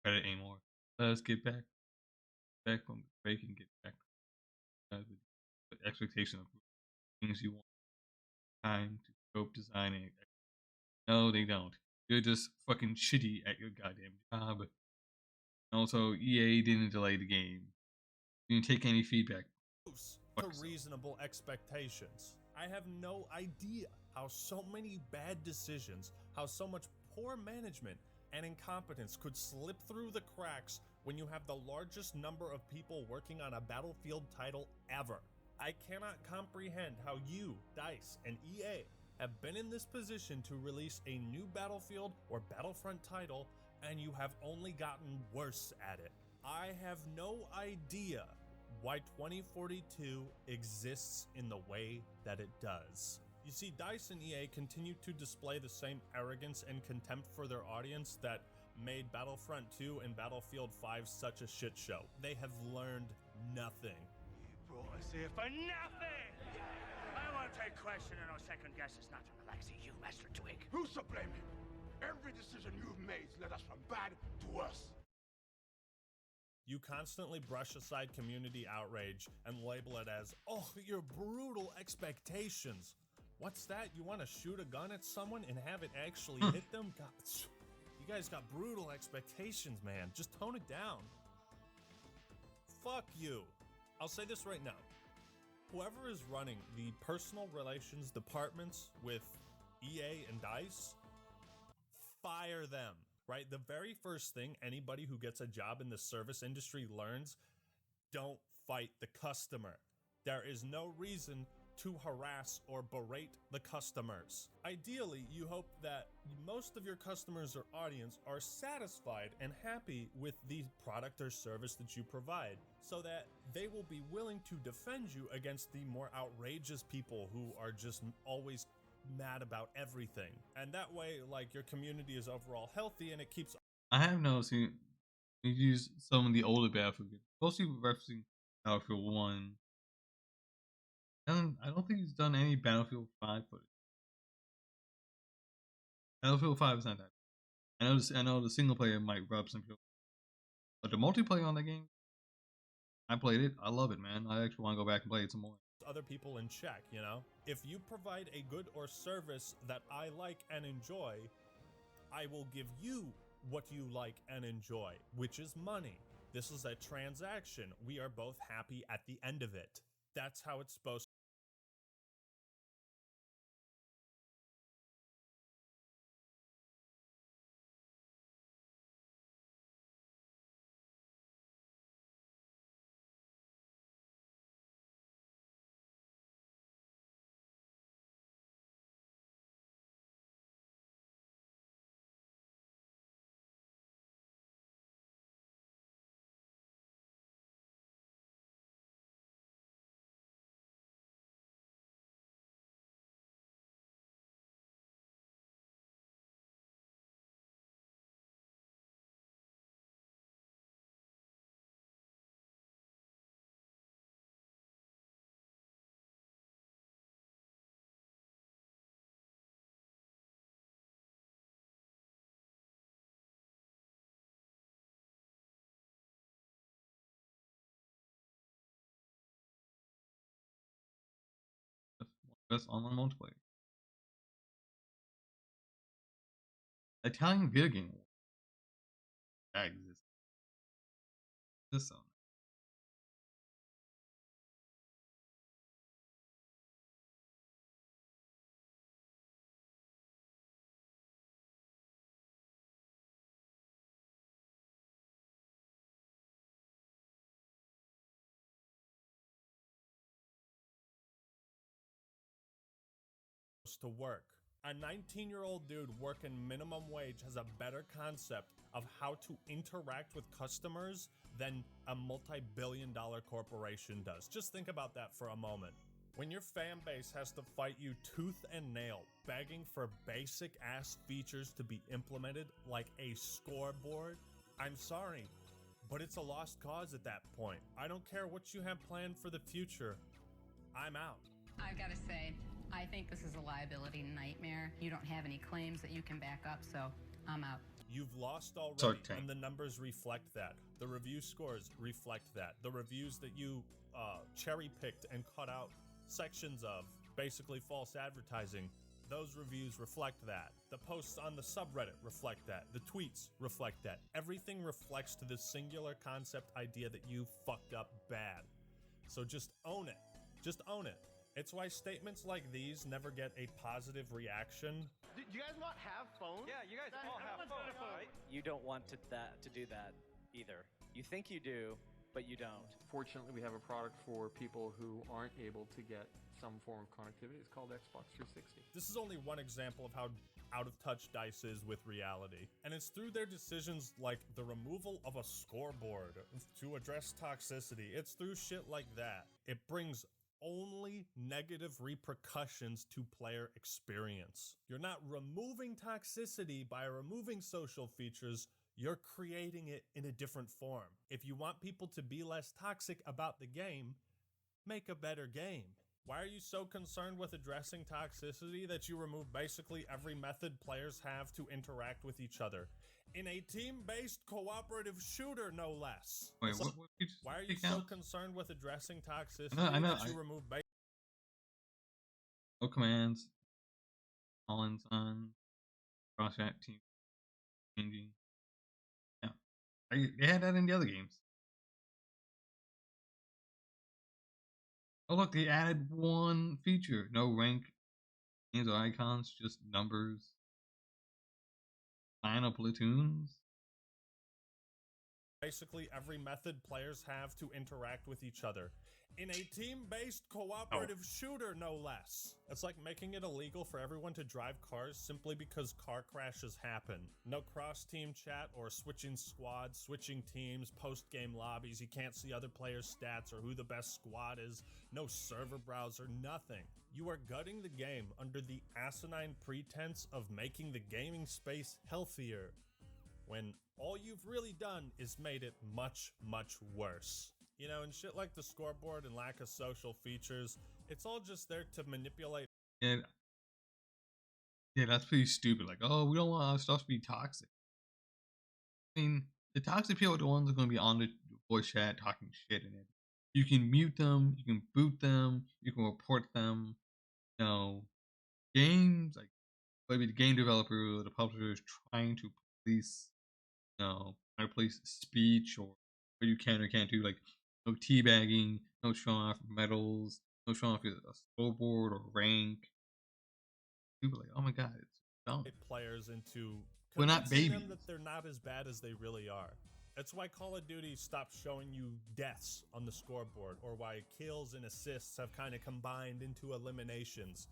Reddit anymore. Let us get back from the break and get back with the expectation of things you want. Time to scope design and no, they don't. You're just fucking shitty at your goddamn job. And also, EA didn't delay the game. You didn't take any feedback. To reasonable expectations. I have no idea how so many bad decisions, how so much poor management and incompetence could slip through the cracks when you have the largest number of people working on a Battlefield title ever. I cannot comprehend how you, DICE, and EA have been in this position to release a new Battlefield or Battlefront title and you have only gotten worse at it. I have no idea why 2042 exists in the way that it does. You see, DICE and EA continue to display the same arrogance and contempt for their audience that made Battlefront 2 and Battlefield 5 such a shit show. They have learned nothing. You brought us here for nothing! I won't take question or no second guesses, not from the likes of you, Master Twig. Who's to blame him? Every decision you've made led us from bad to worse. You constantly brush aside community outrage and label it as, oh, your brutal expectations. What's that? You want to shoot a gun at someone and have it actually hit them? God, you guys got brutal expectations, man. Just tone it down. Fuck you. I'll say this right now. Whoever is running the personal relations departments with EA and DICE, fire them. Right? The very first thing anybody who gets a job in the service industry learns, don't fight the customer. There is no reason to harass or berate the customers. Ideally, you hope that most of your customers or audience are satisfied and happy with the product or service that you provide, so that they will be willing to defend you against the more outrageous people who are just always mad about everything. And that way, like, your community is overall healthy and it keeps. I have noticed you use some of the older Battlefield games, mostly referencing Battlefield 1. And I don't think he's done any Battlefield 5 footage. Battlefield 5 is not that. I know the single player might rub some people, but the multiplayer on that game, I played it. I love it, man. I actually want to go back and play it some more. Other people in check, you know? If you provide a good or service that I like and enjoy, I will give you what you like and enjoy, which is money. This is a transaction. We are both happy at the end of it. That's how it's supposed to Best online multiplayer. Italian video game award. That exists. This one. To work. A 19-year-old dude working minimum wage has a better concept of how to interact with customers than a multi-billion-dollar corporation does. Just think about that for a moment. When your fan base has to fight you tooth and nail, begging for basic ass features to be implemented like a scoreboard, I'm sorry, but it's a lost cause at that point. I don't care what you have planned for the future. I'm out. I've got to say, I think this is a liability nightmare. You don't have any claims that you can back up, so I'm out. You've lost already, and the numbers reflect that. The review scores reflect that. The reviews that you cherry-picked and cut out sections of, basically false advertising, those reviews reflect that. The posts on the subreddit reflect that. The tweets reflect that. Everything reflects to this singular concept idea that you fucked up bad. So just own it. Just own it. It's why statements like these never get a positive reaction. Do you guys not have phones? Yeah, you guys all have phones, right? You don't want to do that either. You think you do, but you don't. Fortunately, we have a product for people who aren't able to get some form of connectivity. It's called Xbox 360. This is only one example of how out of touch DICE is with reality. And it's through their decisions like the removal of a scoreboard to address toxicity. It's through shit like that. It brings only negative repercussions to player experience. You're not removing toxicity by removing social features, you're creating it in a different form. If you want people to be less toxic about the game, make a better game. Why are you so concerned with addressing toxicity that you remove basically every method players have to interact with each other? In a team-based cooperative shooter, no less. Wait, why are you so concerned with addressing toxicity I know, that you remove no commands, Collins on, cross-chat team changing. Yeah, they had that in the other games. Oh look, they added one feature. No rank names or icons, just numbers. Final platoons. basically every method players have to interact with each other. In a team-based cooperative shooter, no less. It's like making it illegal for everyone to drive cars simply because car crashes happen. No cross-team chat or switching squads, switching teams, post-game lobbies. You can't see other players' stats or who the best squad is. No server browser, nothing. You are gutting the game under the asinine pretense of making the gaming space healthier, when all you've really done is made it much, much worse. You know, and shit like the scoreboard and lack of social features, it's all just there to manipulate. Yeah, that's pretty stupid. Like, oh, we don't want our stuff to be toxic. I mean, the toxic people are the ones that are going to be on the voice chat talking shit in it. You can mute them, you can boot them, you can report them. You know, games, like, maybe the game developer or the publisher is trying to police, you know, trying to police speech or what you can or can't do, like, no teabagging, no showing off medals, no showing off a scoreboard or rank. People are like, oh my god, it's dumb. Players into we're not babies. Them that they're not as bad as they really are. That's why Call of Duty stopped showing you deaths on the scoreboard, or why kills and assists have kind of combined into eliminations.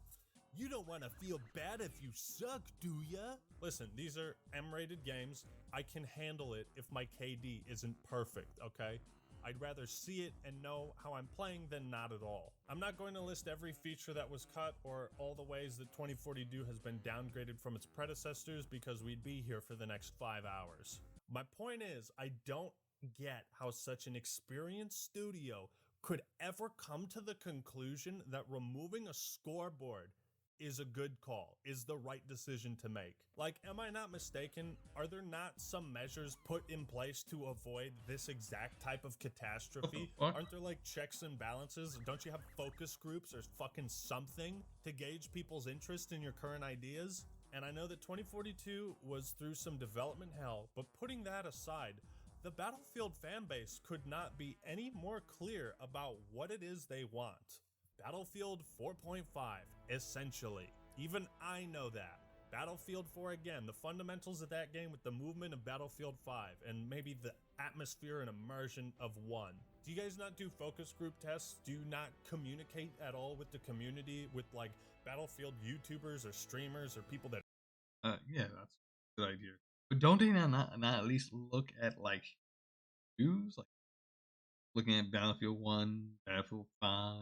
You don't want to feel bad if you suck, do ya? Listen, these are M-rated games. I can handle it if my KD isn't perfect, okay? I'd rather see it and know how I'm playing than not at all. I'm not going to list every feature that was cut or all the ways that 2042 has been downgraded from its predecessors because we'd be here for the next 5 hours. My point is, I don't get how such an experienced studio could ever come to the conclusion that removing a scoreboard is a good call, is the right decision to make. Like, am I not mistaken? Are there not some measures put in place to avoid this exact type of catastrophe? Aren't there like checks and balances? Don't you have focus groups or fucking something to gauge people's interest in your current ideas? And I know that 2042 was through some development hell, but putting that aside, the Battlefield fanbase could not be any more clear about what it is they want. Battlefield 4.5, essentially. Even I know that. Battlefield 4 again, the fundamentals of that game with the movement of Battlefield 5, and maybe the atmosphere and immersion of 1. Do you guys not do focus group tests? Do you not communicate at all with the community, with like Battlefield YouTubers or streamers or people that... Yeah, that's a good idea. But don't they not at least look at like news? Like looking at Battlefield 1, Battlefield 5,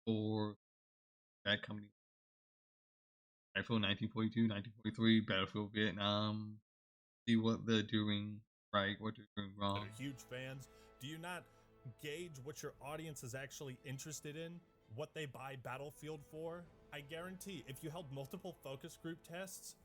4, that company. Battlefield 1942, 1943, Battlefield Vietnam. See what they're doing right, what they're doing wrong. That are huge fans. Do you not gauge what your audience is actually interested in? What they buy Battlefield for? I guarantee if you held multiple focus group tests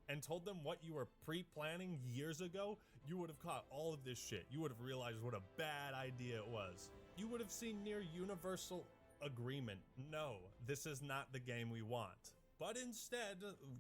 and told them what you were pre-planning years ago, you would have caught all of this shit. You would have realized what a bad idea it was. You would have seen near universal agreement. No, this is not the game we want. But instead,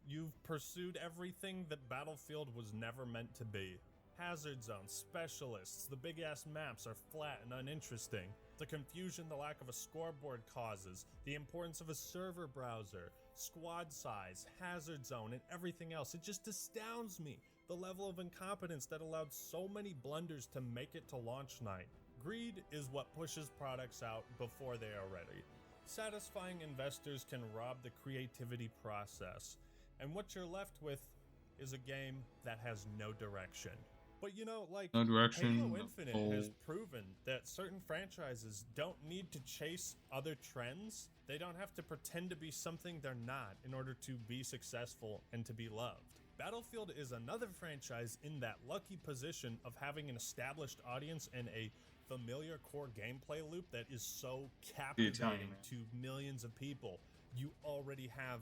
you've pursued everything that Battlefield was never meant to be. Hazard zones, specialists, the big-ass maps are flat and uninteresting. The confusion the lack of a scoreboard causes, the importance of a server browser, squad size, hazard zone, and everything else. It just astounds me, the level of incompetence that allowed so many blunders to make it to launch night. Greed is what pushes products out before they are ready. Satisfying investors can rob the creativity process, and what you're left with is a game that has no direction. But you know, like, no direction, Halo Infinite has proven that certain franchises don't need to chase other trends. They don't have to pretend to be something they're not in order to be successful and to be loved. Battlefield is another franchise in that lucky position of having an established audience and a familiar core gameplay loop that is so captivating to millions of people. You already have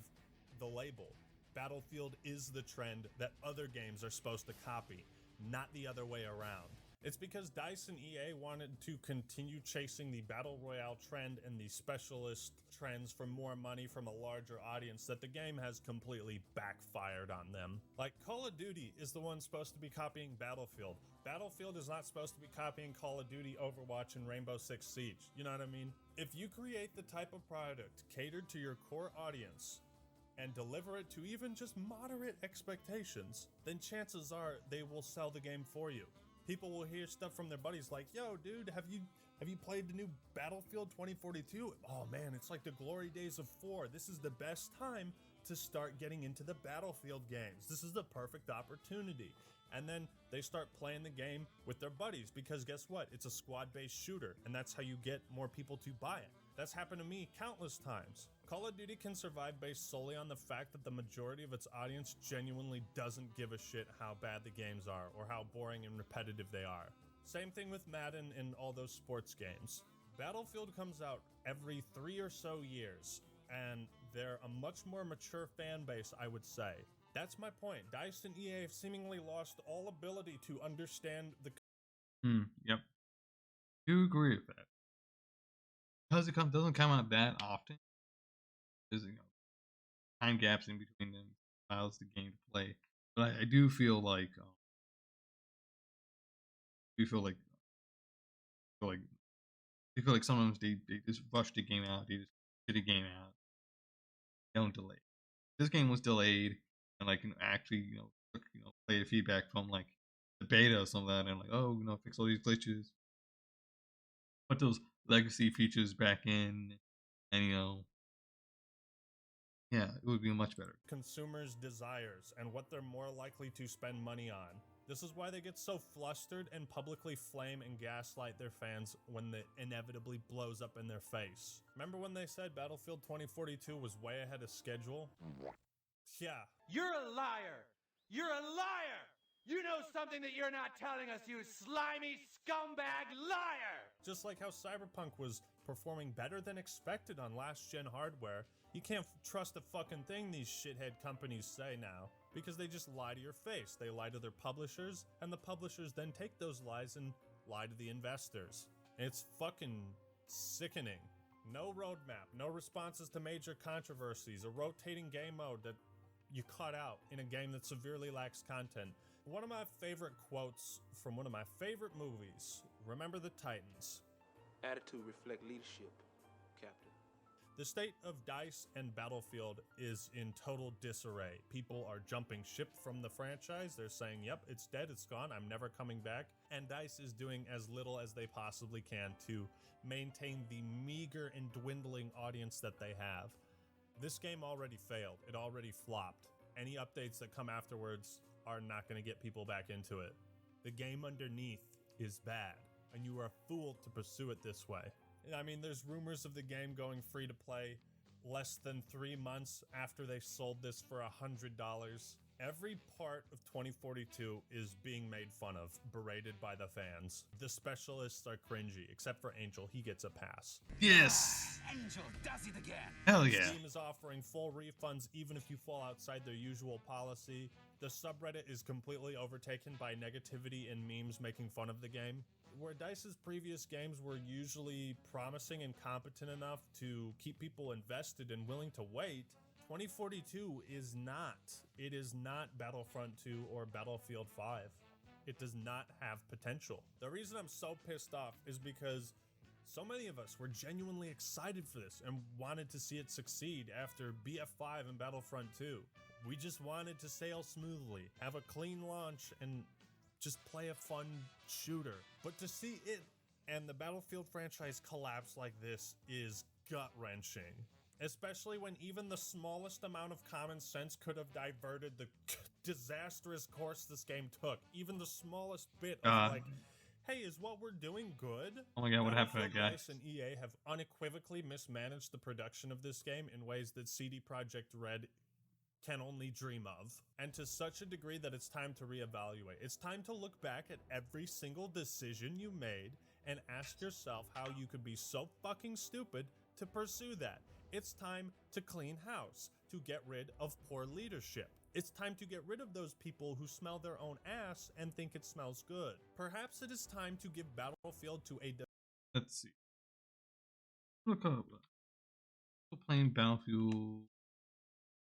the label. Battlefield is the trend that other games are supposed to copy, not the other way around. It's because DICE and EA wanted to continue chasing the Battle Royale trend and the specialist trends for more money from a larger audience that the game has completely backfired on them. Like, Call of Duty is the one supposed to be copying Battlefield. Battlefield is not supposed to be copying Call of Duty, Overwatch, and Rainbow Six Siege. You know what I mean? If you create the type of product catered to your core audience and deliver it to even just moderate expectations, then chances are they will sell the game for you. People will hear stuff from their buddies like, yo, dude, have you played the new Battlefield 2042? Oh man, it's like the glory days of 4. This is the best time to start getting into the Battlefield games. This is the perfect opportunity. And then they start playing the game with their buddies because guess what? It's a squad-based shooter, and that's how you get more people to buy it. That's happened to me countless times. Call of Duty can survive based solely on the fact that the majority of its audience genuinely doesn't give a shit how bad the games are or how boring and repetitive they are. Same thing with Madden and all those sports games. Battlefield comes out every 3 or so years, and they're a much more mature fan base, I would say. That's my point. DICE and EA have seemingly lost all ability to understand the... Yep. Do agree with that. Because it doesn't come out that often, there's time gaps in between them, allows the game to play. But I do feel like sometimes they just rush the game out, they just get a game out, they don't delay. This game was delayed, and actually play the feedback from like the beta or some of that, and fix all these glitches, put those legacy features back in, and yeah, it would be much better. Consumers' desires and what they're more likely to spend money on. This is why they get so flustered and publicly flame and gaslight their fans when it inevitably blows up in their face. Remember when they said Battlefield 2042 was way ahead of schedule? Yeah. You're a liar! You're a liar! You know something that you're not telling us, you slimy scumbag liar! Just like how Cyberpunk was performing better than expected on last-gen hardware, you can't trust a fucking thing these shithead companies say now, because they just lie to your face. They lie to their publishers, and the publishers then take those lies and lie to the investors. It's fucking sickening. No roadmap, no responses to major controversies, a rotating game mode that you cut out in a game that severely lacks content. One of my favorite quotes from one of my favorite movies, Remember the Titans. Attitude reflect leadership, Captain. The state of DICE and Battlefield is in total disarray. People are jumping ship from the franchise. They're saying, yep, it's dead, it's gone, I'm never coming back. And DICE is doing as little as they possibly can to maintain the meager and dwindling audience that they have. This game already failed. It already flopped. Any updates that come afterwards are not going to get people back into it. The game underneath is bad, and you are a fool to pursue it this way. I mean, there's rumors of the game going free to play less than 3 months after they sold this for $100. Every part of 2042 is being made fun of, berated by the fans. The specialists are cringy, except for Angel. He gets a pass. Yes! Angel does it again! Hell yeah. Steam is offering full refunds even if you fall outside their usual policy. The subreddit is completely overtaken by negativity and memes making fun of the game. Where DICE's previous games were usually promising and competent enough to keep people invested and willing to wait, 2042 is not. It is not Battlefront 2 or Battlefield 5. It does not have potential. The reason I'm so pissed off is because so many of us were genuinely excited for this and wanted to see it succeed after BF5 and Battlefront 2. We just wanted to sail smoothly, have a clean launch, and just play a fun shooter. But to see it and the Battlefield franchise collapse like this is gut-wrenching. Especially when even the smallest amount of common sense could have diverted the disastrous course this game took. Even the smallest bit of like, hey, is what we're doing good? Oh my god, what happened to that guy? DICE and EA have unequivocally mismanaged the production of this game in ways that CD Projekt Red can only dream of, and to such a degree that it's time to reevaluate. It's time to look back at every single decision you made and ask yourself how you could be so fucking stupid to pursue that. It's time to clean house, to get rid of poor leadership. It's time to get rid of those people who smell their own ass and think it smells good. Perhaps it is time to give Battlefield to a... Let's see. Look up. We're playing Battlefield...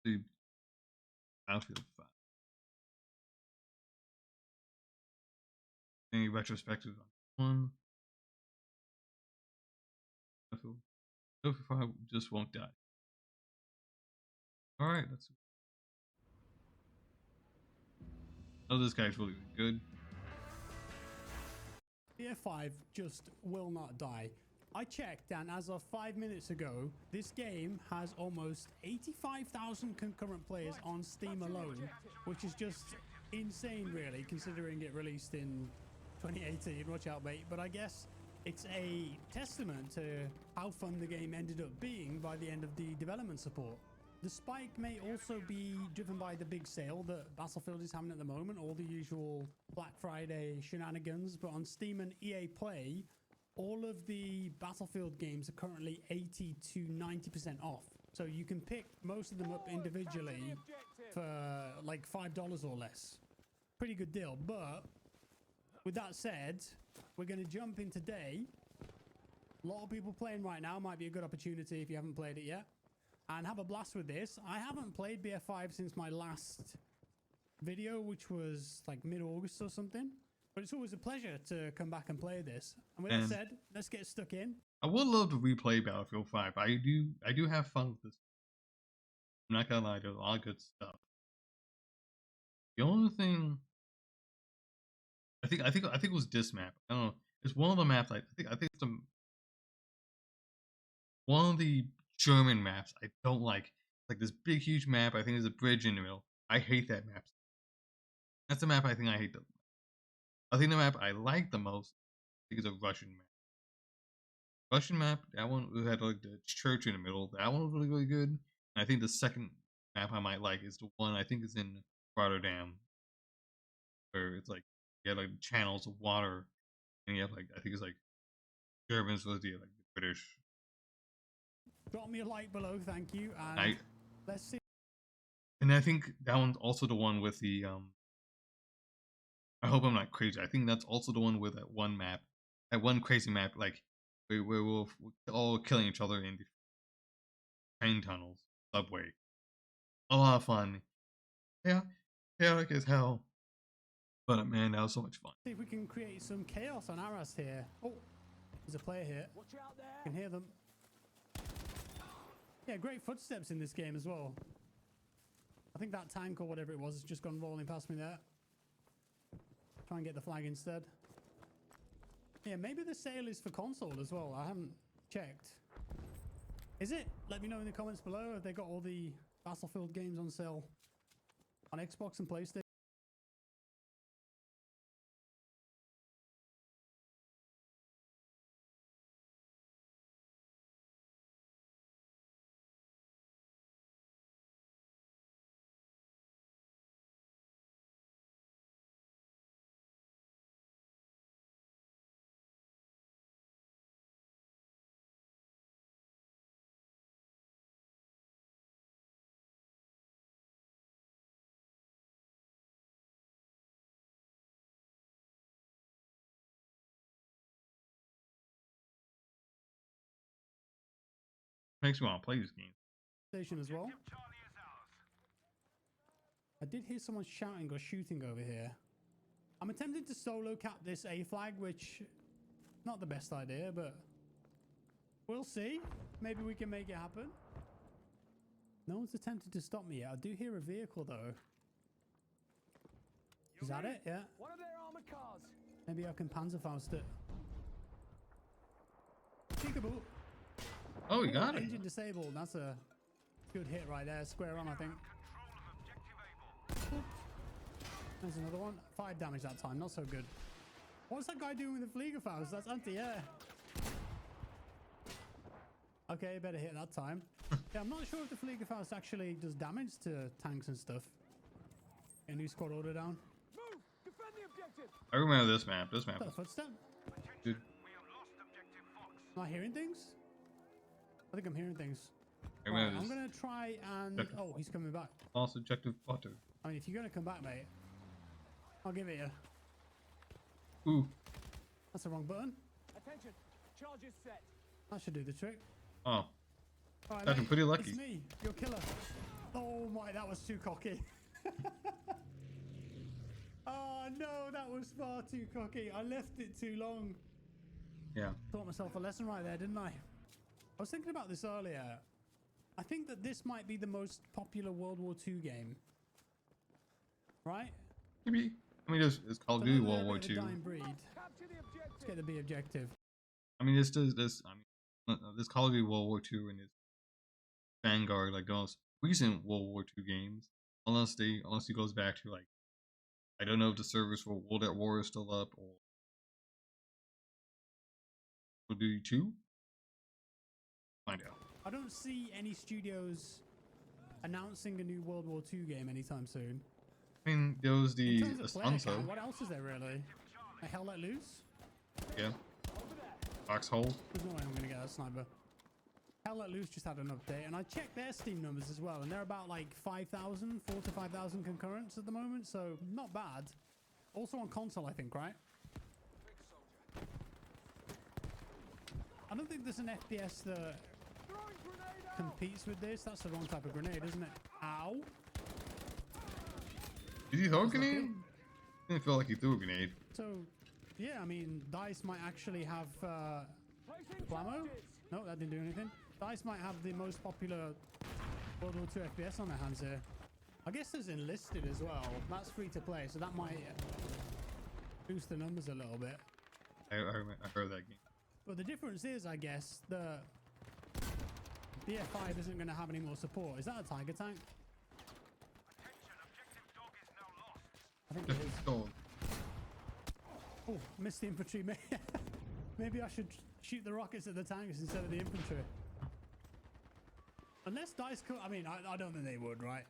The Battlefield 5. Any retrospective on one? Battlefield 5 just won't die. Alright, let's see. Oh, this guy's really good. BF5 just will not die. I checked, and as of 5 minutes ago, this game has almost 85,000 concurrent players on Steam alone, which is just insane, really, considering it released in 2018. Watch out, mate. But I guess it's a testament to how fun the game ended up being by the end of the development support. The spike may also be driven by the big sale that Battlefield is having at the moment, all the usual Black Friday shenanigans, but on Steam and EA Play, all of the Battlefield games are currently 80 to 90% off. So you can pick most of them up individually for like $5 or less. Pretty good deal. But with that said, we're going to jump in today. A lot of people playing right now, might be a good opportunity if you haven't played it yet, and have a blast with this. I haven't played BF5 since my last video, which was like mid-August or something. But it's always a pleasure to come back and play this. And with that said, let's get stuck in. I would love to replay Battlefield 5. I do have fun with this. I'm not gonna lie, there's a lot of good stuff. The only thing I think it was this map. I don't know. It's one of the maps I think it's the one of the German maps I don't like. It's like this big huge map. I think there's a bridge in the middle. I hate that map. That's the map I think I hate the most. I think the map I like the most, I think, is a Russian map. Russian map, that one had like the church in the middle. That one was really, really good. And I think the second map I might like is the one I think is in Rotterdam, where it's like you have like channels of water, and you have like I think it's like Germans was the British. Drop me a like below, thank you. And I let's see. and I think that one's also the one with the I hope I'm not crazy. I think that's also the one with that one map, that one crazy map, like where we're all killing each other in the train tunnels, subway. A lot of fun. Yeah, chaotic as hell. But man, that was so much fun. See if we can create some chaos on Arras here. Oh, there's a player here. Watch out there. I can hear them. Yeah, great footsteps in this game as well. I think that tank or whatever it was has just gone rolling past me there. Try and get the flag instead. Yeah, maybe the sale is for console as well. I haven't checked. Is it? Let me know in the comments below. Have they got all the Battlefield games on sale on Xbox and PlayStation? Makes me want to play this game. Station as well. I did hear someone shouting or shooting over here. I'm attempting to solo cap this A flag, which not the best idea, but we'll see. Maybe we can make it happen. No one's attempted to stop me yet. I do hear a vehicle though. Is that it? Yeah. One of their armored cars. Maybe I can Panzerfaust it. Peekaboo. Oh, you got it. Engine disabled. That's a good hit right there. Square on, I think. There's another one. 5 damage that time. Not so good. What's that guy doing with the Fliegerfaust? That's anti-air. Okay, better hit that time. Yeah, I'm not sure if the Fliegerfaust actually does damage to tanks and stuff. A new squad order down. Move! Defend the objective! I remember this map. This map. Is that a footstep? Dude. Am I hearing things? I think I'm hearing things. Right, I'm gonna try and... Oh, he's coming back. Lost objective butter. I mean, if you're gonna come back, mate, I'll give it you. Ooh. That's the wrong button. Attention! Charge is set. That should do the trick. Oh. Right, That's pretty lucky. It's me, your killer. Oh my, that was too cocky. Oh no, that was far too cocky. I left it too long. Yeah. Taught myself a lesson right there, didn't I? I was thinking about this earlier. I think that this might be the most popular World War II game. Right? Maybe. I mean, there's Call of Duty World War II. Let's get the B objective. I mean, this. I mean, this Call of Duty World War II and this Vanguard, like the most recent World War II games, unless it goes back to like, I don't know if the servers for World at War is still up or World War Duty 2. Find out. I don't see any studios announcing a new World War II game anytime soon. I mean, there was the Astanzo. What else is there really? A Hell Let Loose? Yeah. Foxhole. There's no way I'm gonna get a sniper. Hell Let Loose just had an update, and I checked their Steam numbers as well, and they're about like 5,000, 4,000 to 5,000 concurrents at the moment, so not bad. Also on console, I think, right? I don't think there's an FPS that competes with this. That's the wrong type of grenade, isn't it? Ow. Did he throw a grenade? Didn't feel like he threw a grenade. So, yeah, I mean, DICE might actually have Blammo. No, that didn't do anything. DICE might have the most popular World War II FPS on their hands here. I guess there's Enlisted as well. That's free to play, so that might boost the numbers a little bit. I heard that game. But the difference is, I guess, the BF5 isn't going to have any more support. Is that a Tiger tank? I think it is. Oh, missed the infantry. Maybe I should shoot the rockets at the tanks instead of the infantry. Unless DICE could... I mean, I don't think they would, right?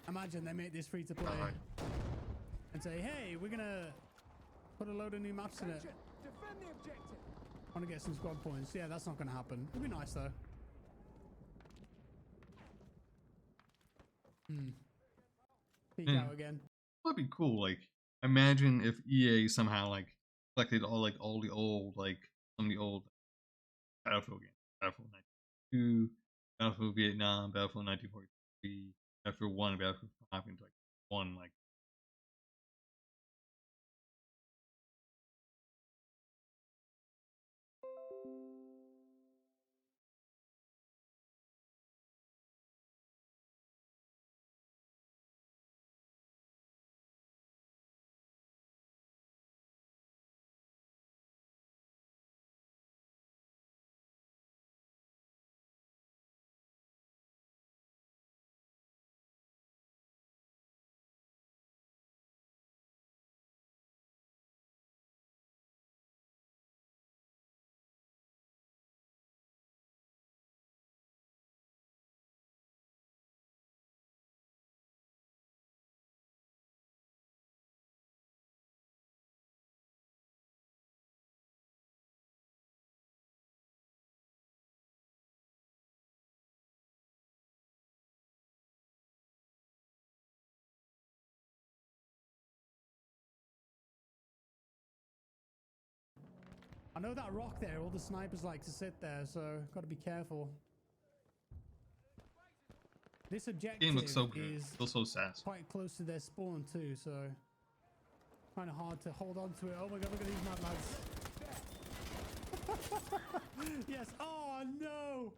Imagine they make this free to play and say, hey, we're going to put a load of new maps in it. Want to get some squad points. Yeah, that's not going to happen. It'd be nice though. Peek out again. That'd be cool. Like, imagine if EA somehow like collected all the old some of the old Battlefield games, Battlefield 92, Battlefield Vietnam, Battlefield 1943, Battlefield 1, Battlefield 5 into like one like. I know that rock there, all the snipers like to sit there, so got to be careful. This objective Game looks so good. is Feels so sassy. quite close to their spawn too, so kind of hard to hold on to it. Oh my god, look at these mad lads. Yes. Oh no.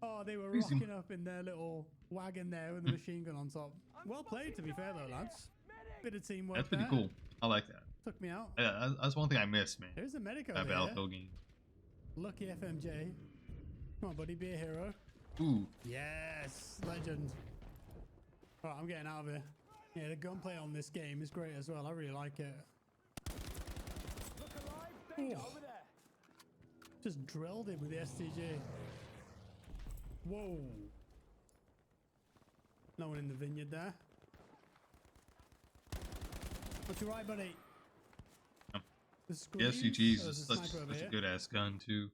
Oh, they were rocking up in their little wagon there with the machine gun on top. Well played, to be fair though, lads. Bit of teamwork. That's pretty there. cool. I like that. Took me out. Yeah, that's one thing I miss, man. There's a medic over that here. Battlefield game. Lucky FMJ. Come on, buddy, be a hero. Ooh. Yes, legend. All right, I'm getting out of here. Yeah, the gunplay on this game is great as well. I really like it. Ooh. Just drilled it with the STG. Whoa. No one in the vineyard there. What's your right, buddy? The STG is such a good ass gun too.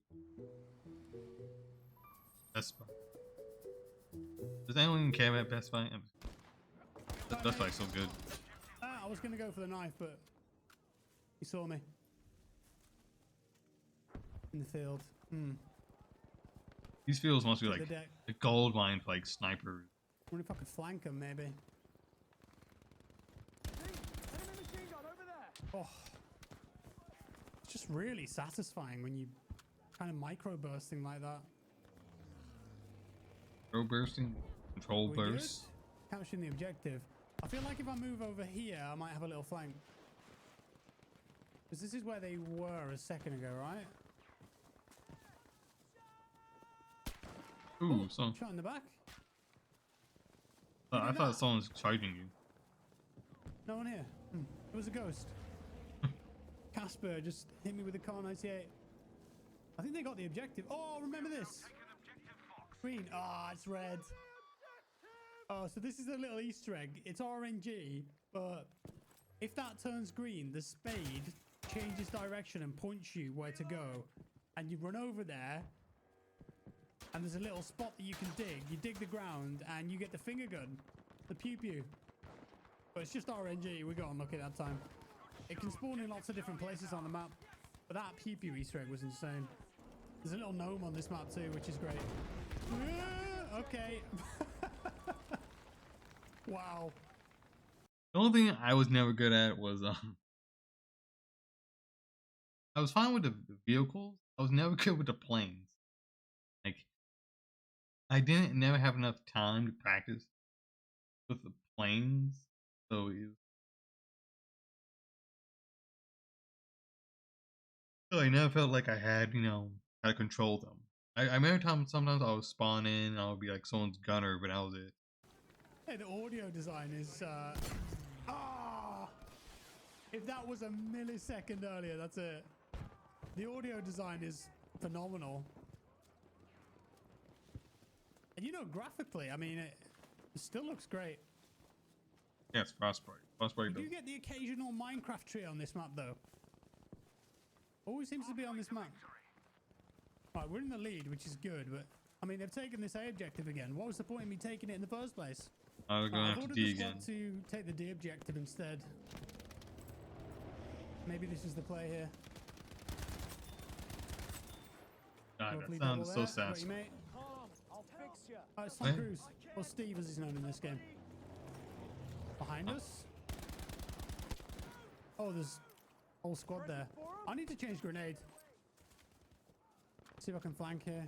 Best Buy. Does anyone even care about Best Buy? Best Buy's so good. I was gonna go for the knife, but he saw me in the field. These fields must be like a gold mine for like snipers. I wonder if I could flank him, maybe. Oh, it's just really satisfying when you kind of micro bursting like that. Micro bursting, control burst. Capturing the objective. I feel like if I move over here, I might have a little flank. Because this is where they were a second ago, right? Ooh, so shot in the back. I thought someone was charging you. No one here. It was a ghost. Casper just hit me with a car 98. I think they got the objective. Oh, remember this? Green. Ah, it's red. Oh, so this is a little Easter egg. It's RNG, but if that turns green, the spade changes direction and points you where to go. And you run over there, and there's a little spot that you can dig. You dig the ground, and you get the finger gun, the pew-pew. But it's just RNG. We got unlucky that time. It can spawn in lots of different places on the map, but that pew-pew Easter egg was insane. There's a little gnome on this map too, which is great. Okay. Wow. The only thing I was never good at was I was fine with the vehicles. I was never good with the planes. Like I never have enough time to practice with the planes, so I never felt like I had, how to control them. I remember sometimes I would spawn in and I would be like someone's gunner, but that was it. Hey, the audio design is if that was a millisecond earlier, that's it. The audio design is phenomenal. And graphically, I mean, it still looks great. Yeah, it's Frostbite. You do get the occasional Minecraft tree on this map, though. Always seems to be on this map. Right, we're in the lead, which is good, but I mean, they've taken this A objective again. What was the point of me taking it in the first place? We're going after D again. To take the D objective instead. Maybe this is the play here. God, that sounds so sassy. It's Tom Cruise, or Steve as he's known in this game. Behind us. Oh, there's a whole squad there. I need to change grenade. See if I can flank here.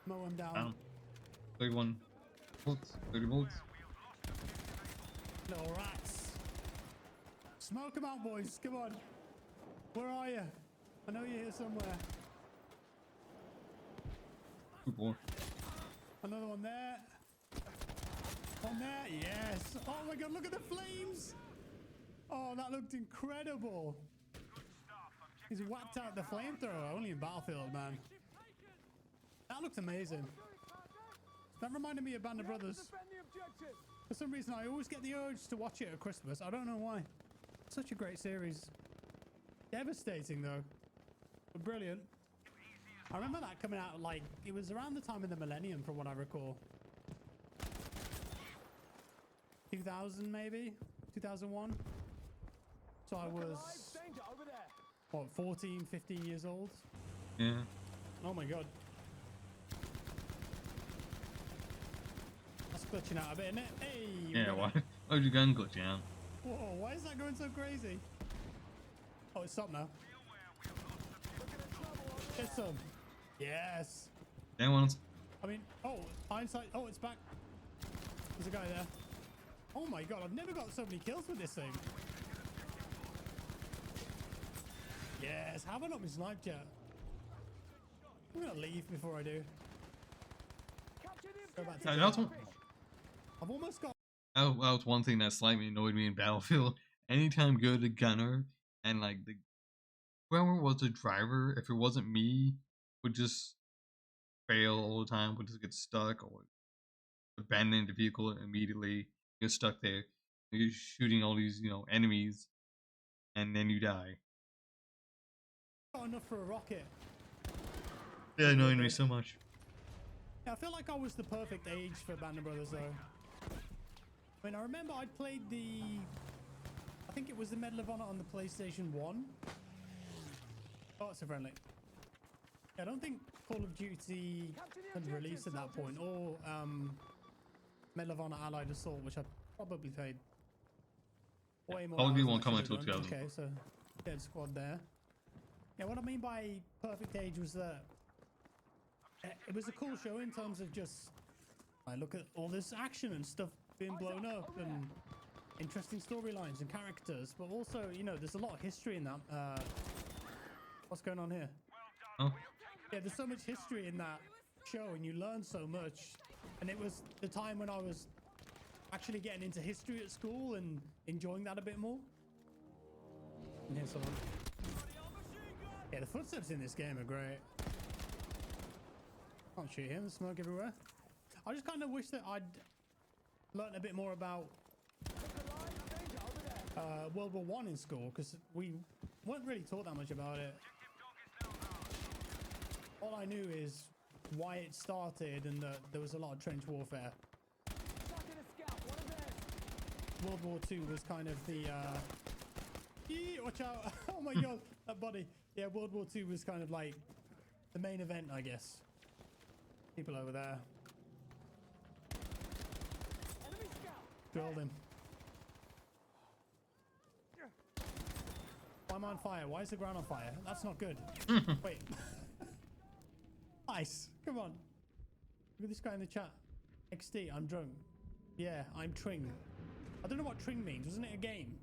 Mow him down. 31 bullets. 30 bullets. Little rats. Smoke them out, boys. Come on. Where are you? I know you're here somewhere. Good boy. Another one there. One there. Yes. Oh my god, look at the flames. Oh, that looked incredible. He's whacked out the flamethrower. Only in Battlefield, man. That looked amazing. That reminded me of Band of Brothers. For some reason, I always get the urge to watch it at Christmas. I don't know why. Such a great series. Devastating, though. But brilliant. I remember that coming out, like, it was around the time of the millennium, from what I recall. 2000, maybe? 2001? So I was, what, 14, 15 years old? Yeah. Oh my god. That's glitching out a bit, isn't it? Hey! Yeah, why would your gun glitch out? Whoa, why is that going so crazy? Oh, it's stopped now. Get some. Yes. That one's. I mean, oh, hindsight. Oh, it's back. There's a guy there. Oh my god, I've never got so many kills with this thing. Yes, have I not been sniped yet? I'm gonna leave before I do. Go back to I've almost got. That was one thing that slightly annoyed me in Battlefield. Anytime you go to gunner and like whoever was the driver, if it wasn't me, would just fail all the time, would just get stuck or abandon the vehicle immediately, get stuck there. You're shooting all these, enemies, and then you die. Not enough for a rocket. Yeah, annoying me so much. Yeah, I feel like I was the perfect age for Band of Brothers, though. I mean, I remember I played I think it was the Medal of Honor on the PlayStation 1. Oh, it's a friendly. Yeah, I don't think Call of Duty had released at that point, or Medal of Honor Allied Assault, which I probably played way more. Probably won't come until 2000. Okay, so dead squad there. Yeah, what I mean by perfect age was that it was a cool show in terms of just, I look at all this action and stuff being blown up and interesting storylines and characters, but also, there's a lot of history in that. What's going on here? Oh. Yeah, there's so much history in that show and you learn so much. And it was the time when I was actually getting into history at school and enjoying that a bit more. And here's someone. Yeah, the footsteps in this game are great. Can't shoot him, there's smoke everywhere. I just kind of wish that I'd learned a bit more about World War I in school, because we weren't really taught that much about it. All I knew is why it started and that there was a lot of trench warfare. World War II was kind of the watch out. Oh my god, that body. Yeah, World War II was kind of like the main event, I guess. People over there. Drilled him. Why am I on fire? Why is the ground on fire? That's not good. Wait. Nice. Come on. Look at this guy in the chat. XD, I'm drunk. Yeah, I'm Tring. I don't know what Tring means. Wasn't it a game?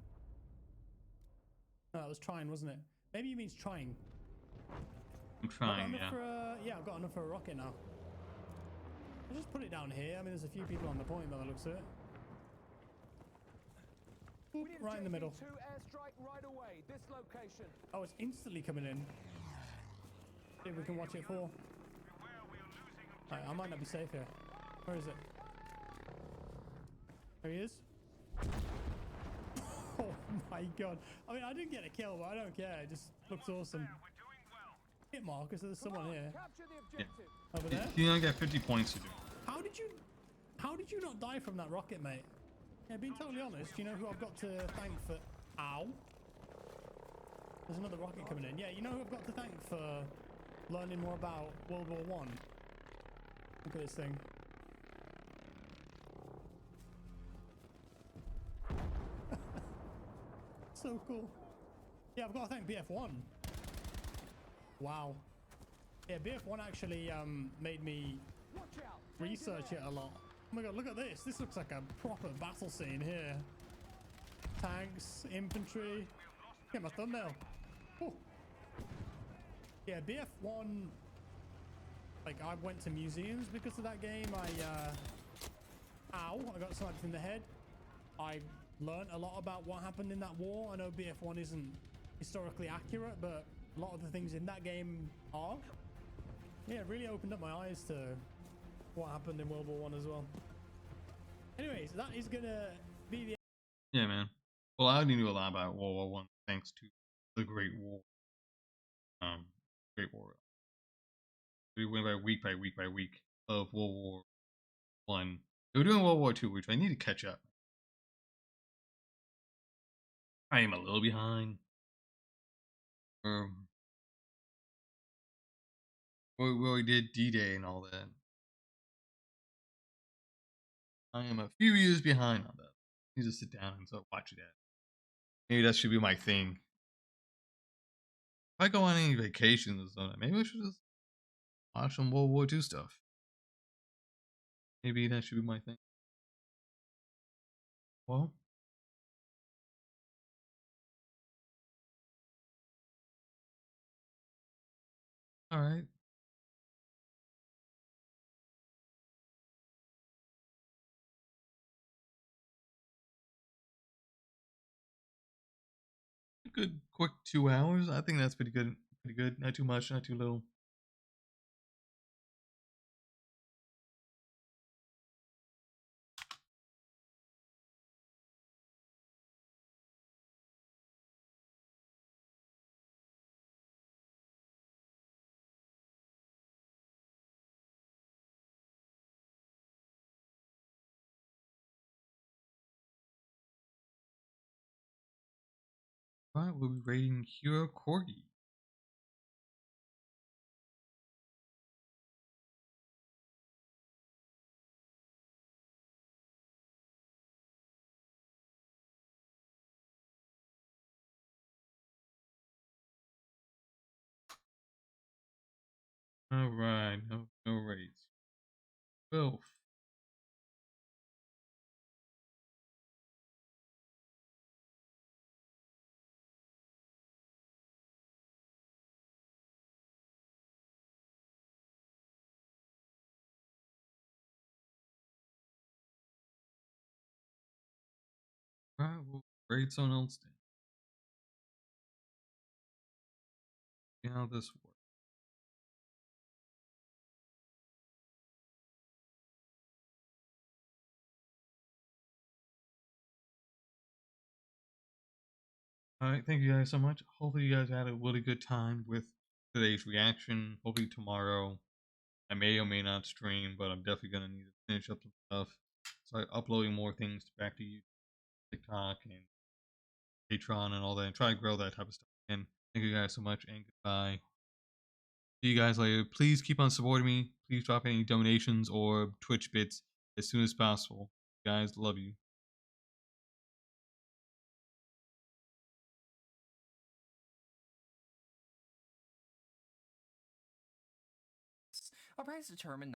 No, it was trying, wasn't it? Maybe he means trying. I'm trying, yeah. Yeah, I've got enough for a rocket now. I'll just put it down here. I mean, there's a few people on the point by the looks of it. Boop, right in the middle. Right away, this location. Oh, it's instantly coming in. See if we can watch it fall. Right, I might not be safe here. Where is it? There he is. Oh my god. I mean, I didn't get a kill, but I don't care. It just looks awesome. Hit markers, there's someone here. Yeah. Over there? You only got 50 points to do. How did you not die from that rocket, mate? Yeah, being totally honest, you know who I've got to thank for... Ow. There's another rocket coming in. Yeah, you know who I've got to thank for learning more about World War One? Look at this thing. So cool. Yeah, I've got to thank BF1. Wow. Yeah, BF1 actually made me research it a lot. Oh my god, look at this. This looks like a proper battle scene here. Tanks, infantry. Get my thumbnail. Oh. Yeah, BF1. Like, I went to museums because of that game. Ow, I got sniped in the head. I learned a lot about what happened in that war. I know BF1 isn't historically accurate, but a lot of the things in that game are. Yeah, it really opened up my eyes to what happened in World War One as well. Anyways, that is gonna be the... Yeah, man. Well, I already knew a lot about World War One thanks to the Great War. Great War. We went by week of World War One. They were doing World War Two, which I need to catch up. I am a little behind. Where we did D-Day and all that. I am a few years behind on that. I need to sit down and start watching that. Maybe that should be my thing. If I go on any vacations or something, maybe I should just watch some World War II stuff. Maybe that should be my thing. Well, alright. A good quick 2 hours. I think that's pretty good. Pretty good. Not too much, not too little. Alright, we'll be rating Hero Corgi. Alright, no rates. Filth. Alright, we'll rate someone else then. See how this works. Alright, thank you guys so much. Hopefully you guys had a really good time with today's reaction. Hopefully tomorrow I may or may not stream, but I'm definitely gonna need to finish up some stuff. Start uploading more things back to YouTube, TikTok, and Patreon and all that, and try to grow that type of stuff. And thank you guys so much, and goodbye. See you guys later. Please keep on supporting me. Please drop any donations or Twitch bits as soon as possible. Guys, love you. Our price determined